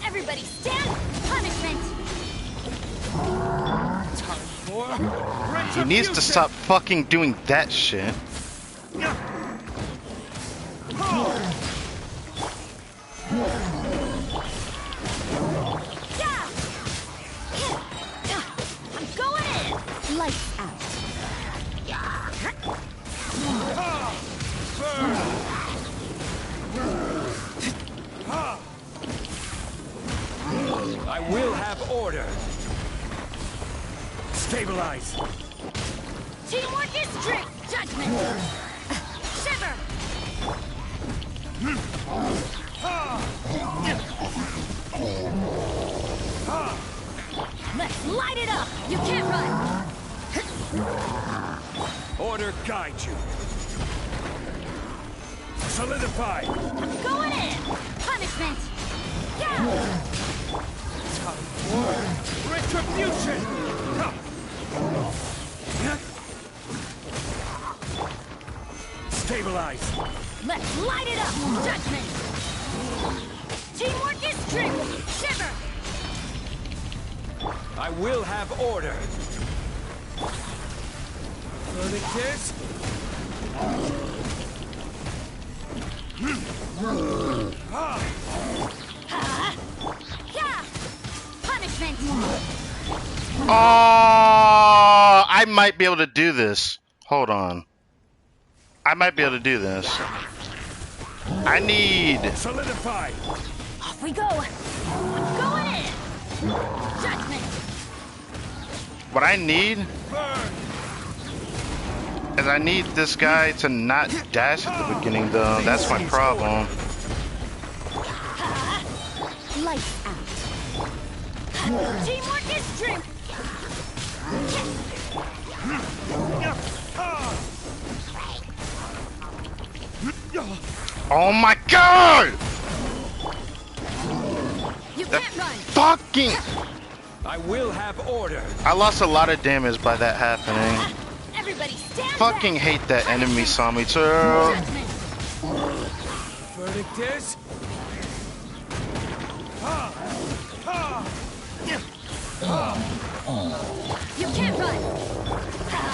Everybody stand. Punishment. Time for He needs to stop fucking doing that shit. Yeah. I'm going in. Lights out. I will have order. Stabilize. Teamwork is strength. Judgment. Shiver. Let's light it up. You can't run. Order guide you. Solidify. I'm going in. Punishment. Yeah. Time for retribution. Stabilize. Let's light it up. Judgment. Teamwork is strength. Shiver. I will have order. Verdict is Yeah. Punishment. Oh, I might be able to do this. Hold on. I might be able to do this. I need... solidify. Off we go. I'm going in. Judgment. What I need Burn. is I need this guy to not dash at the beginning, though. That's my problem. Lights out. Teamwork is strength. Oh my god! You That can't run. fucking... I will have order. I lost a lot of damage by that happening. Everybody stand Fucking back. hate that enemy saw me too. Judgment. Verdict is You can't run.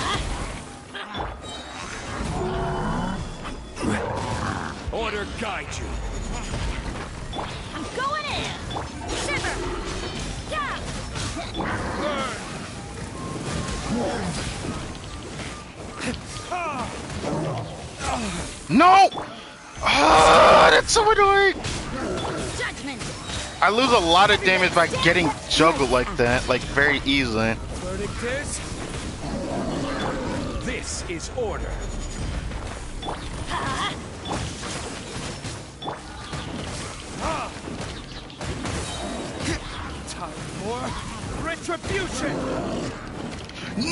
order guide you. I'm going in. Shiver. Yeah. No! Ah, that's so annoying! Judgment. I lose a lot of damage by getting juggled like that, like very easily. Verdict is... This is order. Time for retribution!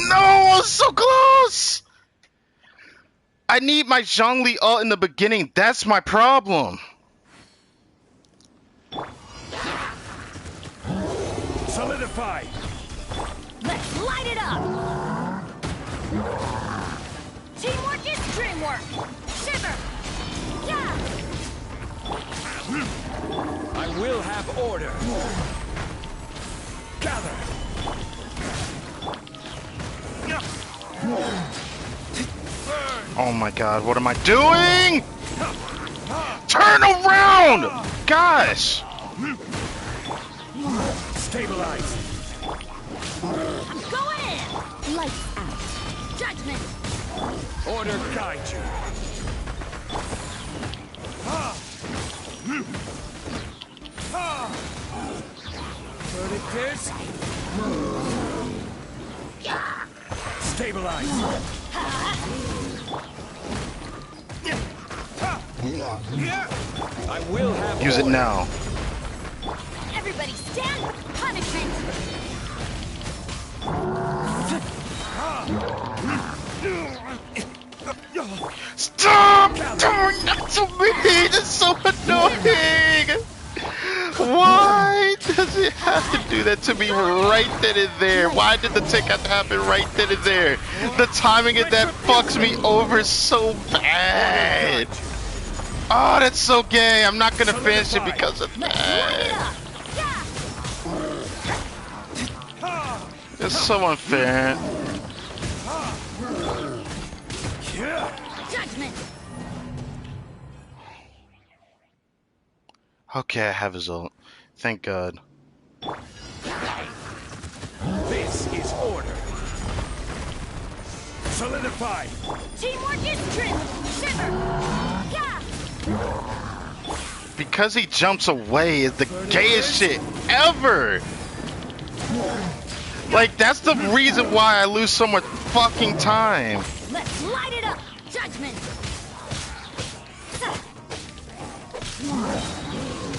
No! So close! I need my Zhongli ult in the beginning. That's my problem. Solidify! Let's light it up. Teamwork is dreamwork. Shiver. Yeah. I will have order. Gather! Oh my god, what am I doing? Turn around! Gosh! Stabilize! I'm going in. Lights out. Judgment. Order guide you. Verdict is... Stabilize! I will have Use it order. now. Everybody stand. Punishment. Stop doing that to me! That's so annoying! Why does it have to do that to me right then and there? Why did the tick have to happen right then and there? The timing of that fucks me over so bad. Oh, that's so gay. I'm not gonna finish it because of Light it that. up. Yeah. It's so unfair. Judgment. Okay, I have his ult. Thank God. This is order. Solidify. Teamwork is trim. Shiver. Yeah. Because he jumps away is the gayest shit ever. Like, that's the reason why I lose so much fucking time. Let's light it up. Judgment.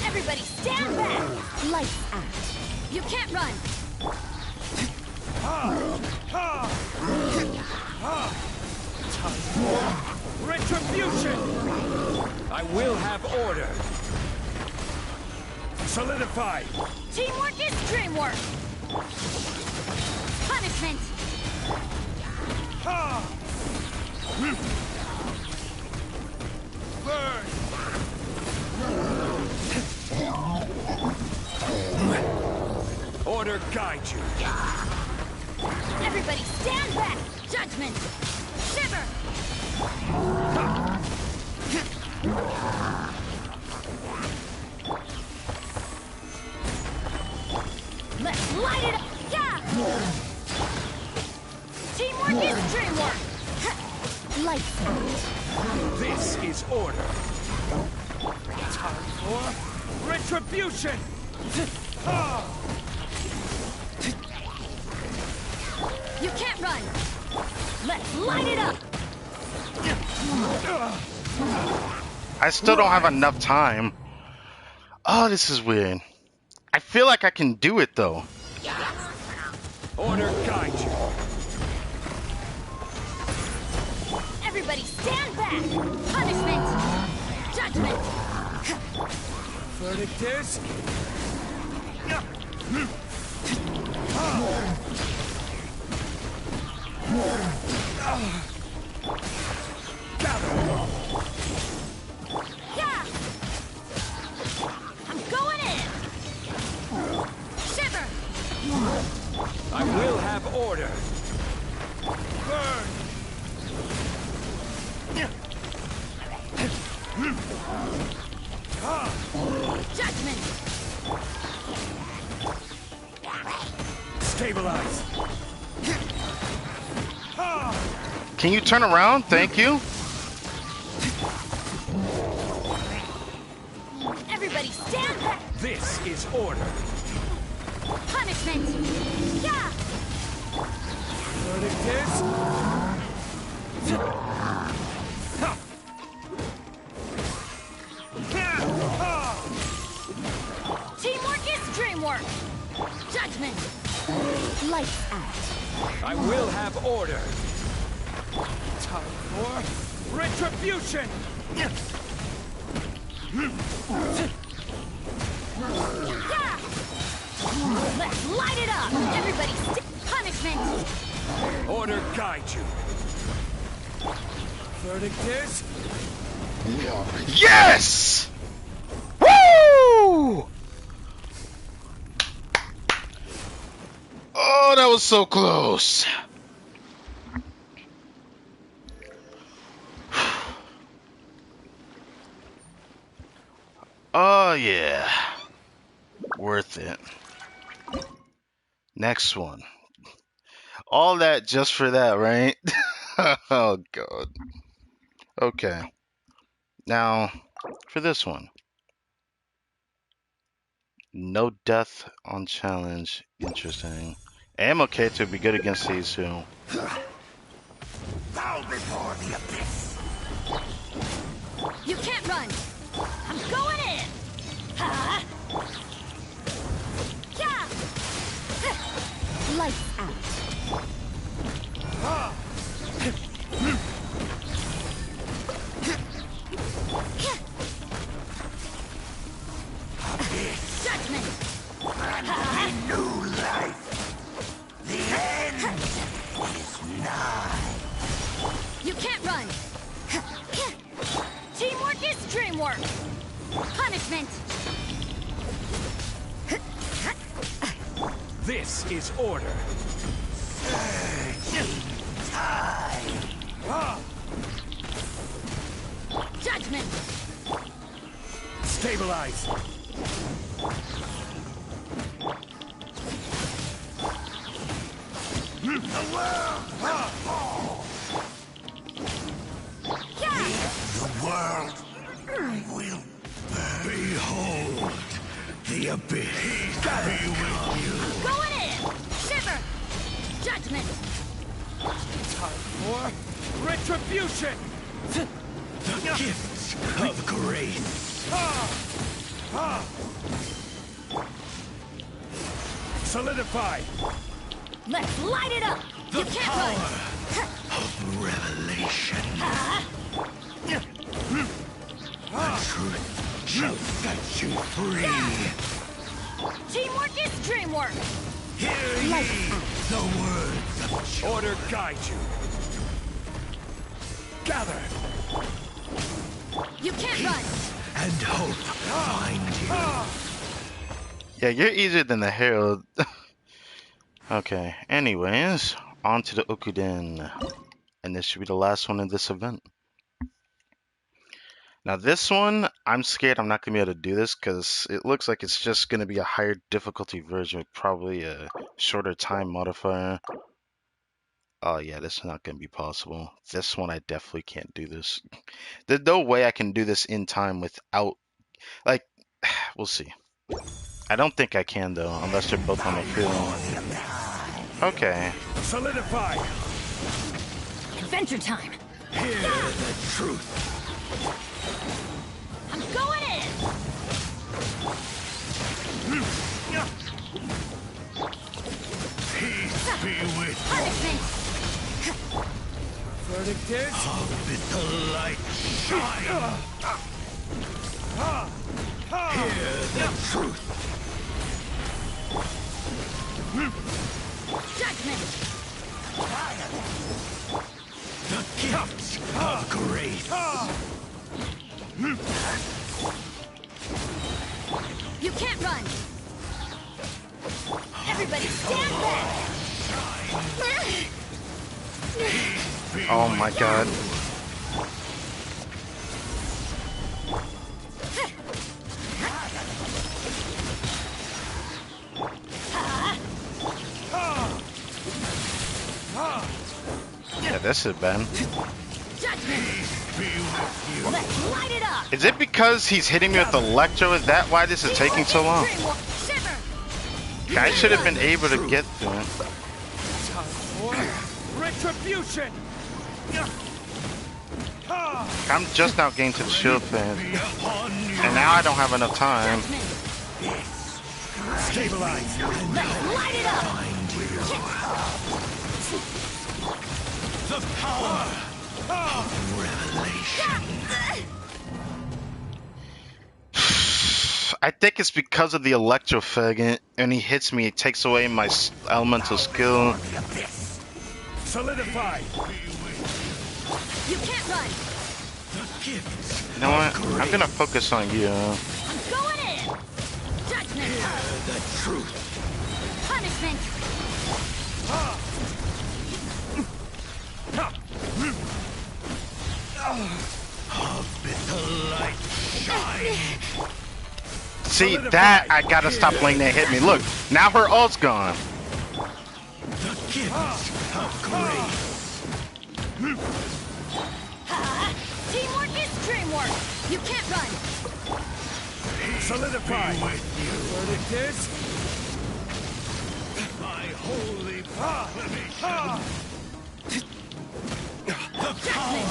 Everybody stand back. Lights out. You can't run. Retribution! I will have order. Solidify. Teamwork is dreamwork. Punishment. Burn. Order guide you. Everybody stand back. Judgment. Shiver. Let's light it up. Yeah. Teamwork is dreamwork. Lights out. This is order. Time for retribution. You can't run. Let's light it up. I still don't have enough time. Oh, this is weird. I feel like I can do it though. Order guide you. Everybody stand back. Punishment. Judgment. Verdict is... Gather. Yeah. I'm going in. Shiver. I will have order. Burn. Judgment. Stabilize. Can you turn around? Thank you. This is order. Punishment! Yeah! Verdict is... Teamwork is dreamwork! Judgment! Lights out. I will have order. Time for retribution! Yeah! Let's light it up! Everybody punishment! Order guide you. Verdict is... Yes! Woo! Oh, that was so close. Oh, yeah. Worth it. Next one. All that just for that, right? Oh, God. Okay. Now, for this one. No death on challenge. Interesting. I am okay to be good against these two. Bow before the abyss. You can't run! I'm going in! Huh? Yeah! Lights out. Judgment! New life. The end is nigh. You can't run! Teamwork is dreamwork! Punishment! This is order. Judgment! Stabilize. The world will fall. Yeah! The world will burn. Behold the abyss. Be with you. Going in! Shiver! Judgment! Time for retribution. The gifts of grace. Solidify. Let's light it up! The You can't power run! of revelation. The truth shall set you free. Teamwork is dreamwork! Hear ye the words of Chillin. Order guide you. Gather You can't run! and hope find you. Yeah, you're easier than the Herald. Okay, anyways, on to the Okuden. And this should be the last one in this event. Now this one, I'm scared I'm not going to be able to do this because it looks like it's just going to be a higher difficulty version with probably a shorter time modifier. Oh yeah, this is not going to be possible. This one, I definitely can't do this. There's no way I can do this in time without, like, we'll see. I don't think I can though, unless they're both on the field. Okay. Solidify. Adventure time! Hear the truth. I'm going in! Peace be with you. Punishment! Verdict is... Bid the light shine. Hear the truth. Judgment! The gifts of grace. You can't run! Everybody stand back! Oh my god. Yeah, this is bad. Judgment! Let's light it up. Is it because he's hitting me with Electro? Is that why this is taking so long? Shiver. I should have been able to get to it. Retribution! I'm just now getting to the shield phase. And now I don't have enough time. Stabilize! Let's light it up. The power of revelation! I think it's because of the Electro Faggot. And he hits me, it takes away my elemental skill. Solidify! You can't run. You know what? I'm gonna focus on you. I'm going in. Judgment. The truth! Punishment. The light shine! See, that I gotta stop letting that hit me. Look, now her ult's gone. The gift of grace! Teamwork is dreamwork. You can't run. Solidify! Verdict is... My holy proclamation! The power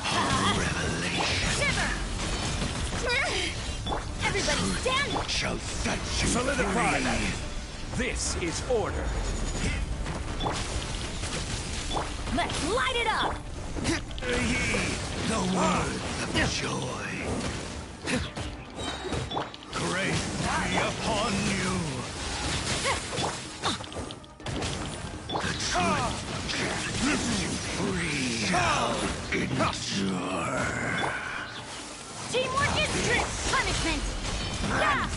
of revelation Shiver. Everybody stand. shall set you Solidify! Free. This is order. Let's light it up. The word of joy. Grace be upon you. The truth gives you free shall endure. Teamwork is dream. Punishment. Yeah.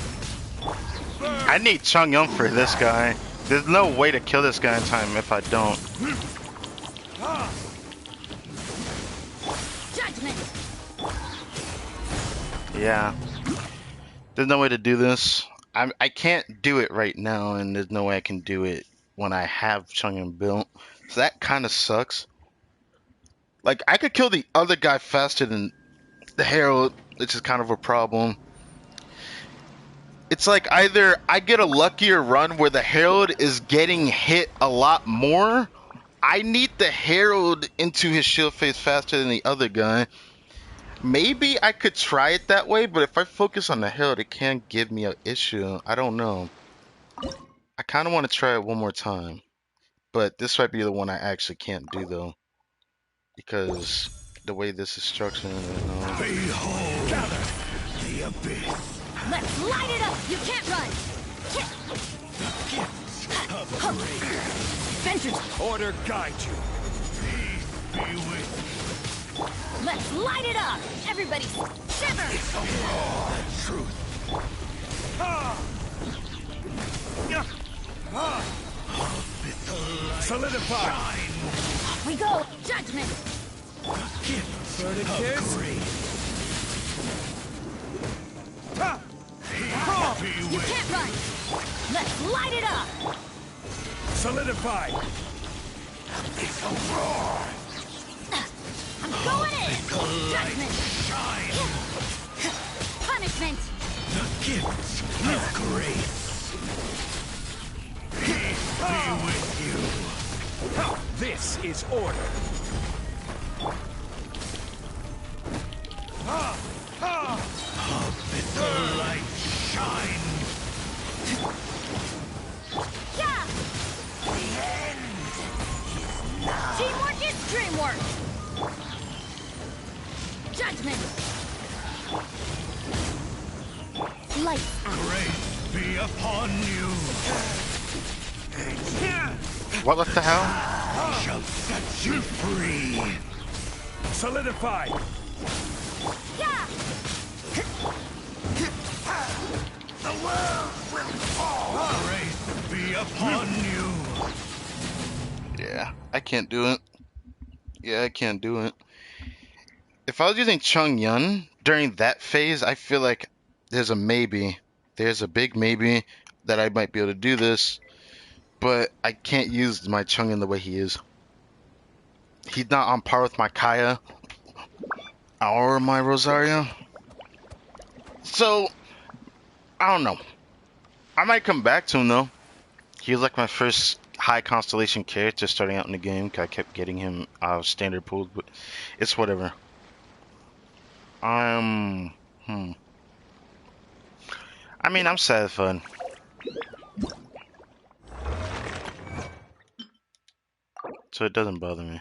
I need Chung Yun for this guy. There's no way to kill this guy in time if I don't. Judgment. Yeah. There's no way to do this. I can't do it right now, and there's no way I can do it when I have Chung Yun built. So that kind of sucks. Like, I could kill the other guy faster than the Herald, which is kind of a problem. It's like either I get a luckier run where the Herald is getting hit a lot more. I need the Herald into his shield phase faster than the other guy. Maybe I could try it that way, but if I focus on the Herald, it can give me an issue. I don't know. I kind of want to try it one more time. But this might be the one I actually can't do, though. Because the way this is structured, Behold, gather the abyss. Let's light it up. You can't run. The gifts of grace. Vengeance. Order guide you. Peace be with Let's light it up. Everybody shiver. you. The truth. Solidify. Off we go. Judgment. Gifts of grace. You can't run. Let's light it up. Solidify. It's a roar. I'm going in. Judgment. Shine. Punishment. The gifts of grace. Peace be with you. This is order. Let the light shine. Yeah. The end is now. Teamwork is dreamwork. Judgment. Lights out. Grace be upon you. what the hell? Shall set you free. Solidify. Yeah. The world will fall. Grace be upon you. Yeah, I can't do it. Yeah, I can't do it. If I was using Chung Yun during that phase, I feel like there's a maybe. There's a big maybe that I might be able to do this. But I can't use my Chung Yun the way he is. He's not on par with my Kaya. Or my Rosario. So I don't know. I might come back to him though. He was like my first high constellation character starting out in the game. 'Cause I kept getting him standard pulled, but it's whatever. Um, hmm. I mean, I'm satisfied, so it doesn't bother me.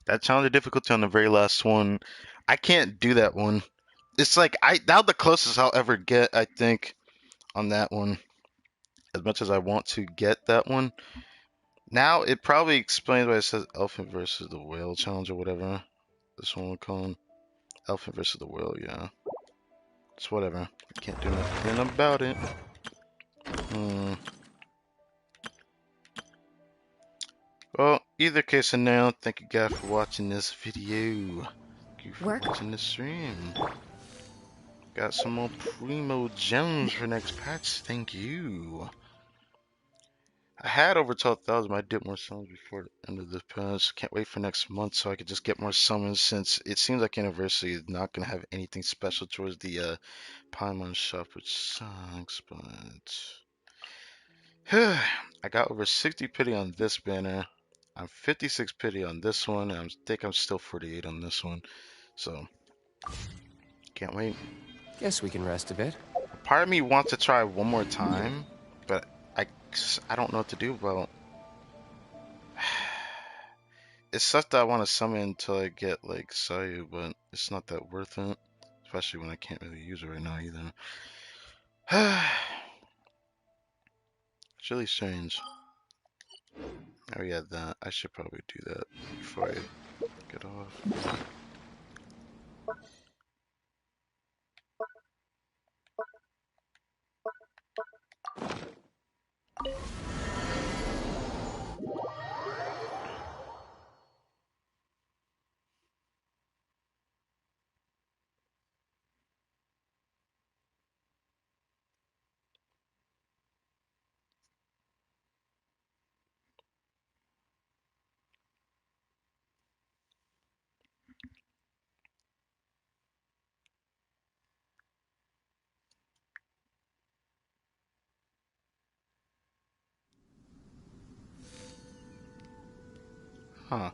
That challenge difficulty on the very last one, I can't do that one. It's like now the closest I'll ever get, I think, on that one. As much as I want to get that one, now it probably explains why it says elephant versus the whale challenge or whatever. This one we're calling elephant versus the whale. Yeah, it's whatever. I can't do nothing about it. Hmm. Well, either case and now, thank you guys for watching this video. Thank you for Work. watching the stream. Got some more primo gems for next patch. Thank you. I had over 12,000, but I did more summons before the end of this patch. Can't wait for next month so I could just get more summons since it seems like University is not going to have anything special towards the Paimon shop, which sucks, but... I got over 60 pity on this banner. I'm 56 pity on this one, and I think I'm still 48 on this one. So, can't wait. Guess we can rest a bit. Part of me wants to try one more time, but I, I don't know what to do about. It's such that I want to summon until I get like Sayu, but it's not that worth it, especially when I can't really use it right now either. It's really strange. Oh yeah, that I should probably do that before I get off. Huh.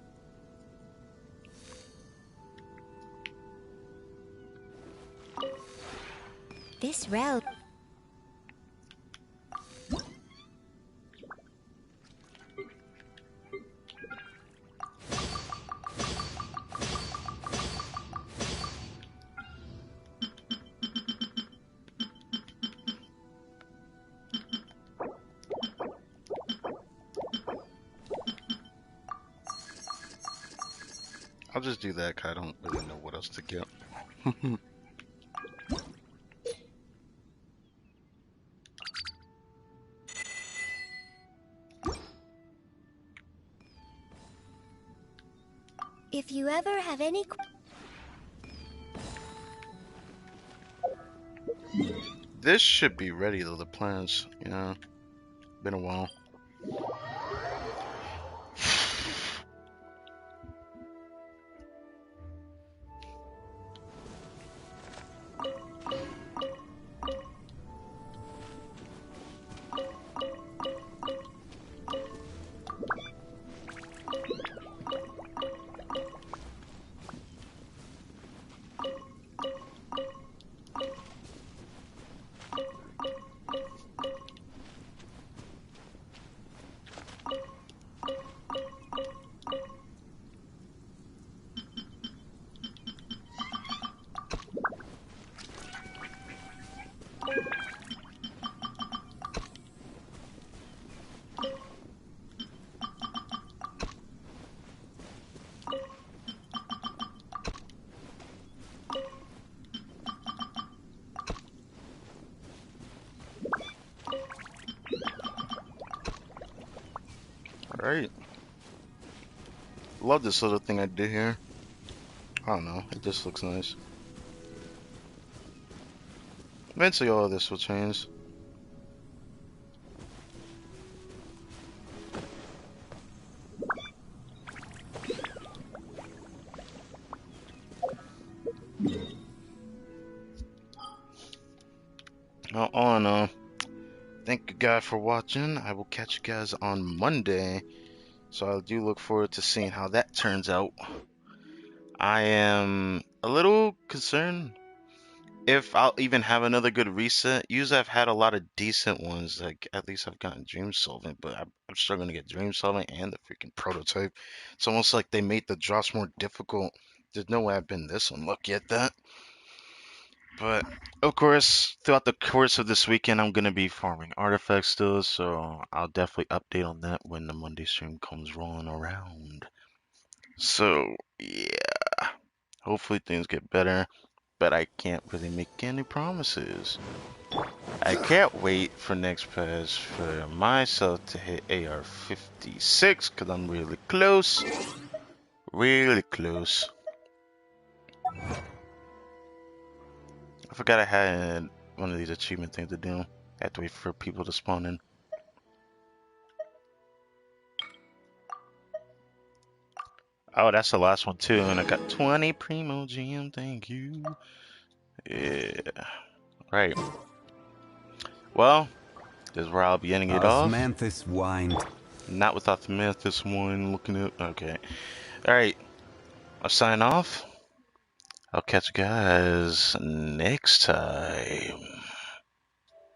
This route. I'll just do that 'cause I don't really know what else to get. If you ever have any... This should be ready though, the plans. Yeah, been a while. Alright. Love this little thing I did here. I don't know. It just looks nice. Eventually, all of this will change. All in all, thank you guys for watching. I will catch you guys on Monday. So I do look forward to seeing how that turns out. I am a little concerned if I'll even have another good reset. Usually I've had a lot of decent ones. Like at least I've gotten Dream Solvent, but I'm struggling to get Dream Solvent and the freaking prototype. It's almost like they made the drops more difficult. There's no way I've been this unlucky at that. But of course, throughout the course of this weekend, I'm gonna be farming artifacts still, so I'll definitely update on that when the Monday stream comes rolling around. So yeah, hopefully things get better, but I can't really make any promises. I can't wait for next pass for myself to hit AR 56 because I'm really close. Really close. I forgot I had one of these achievement things to do. I have to wait for people to spawn in. Oh, that's the last one too, and I got 20 Primo Gem. Thank you. Yeah. Right. Well, this is where I'll be ending it off. Osmanthus whined. Not without the Mantis one looking at. Okay. Alright. I'll sign off. I'll catch you guys next time.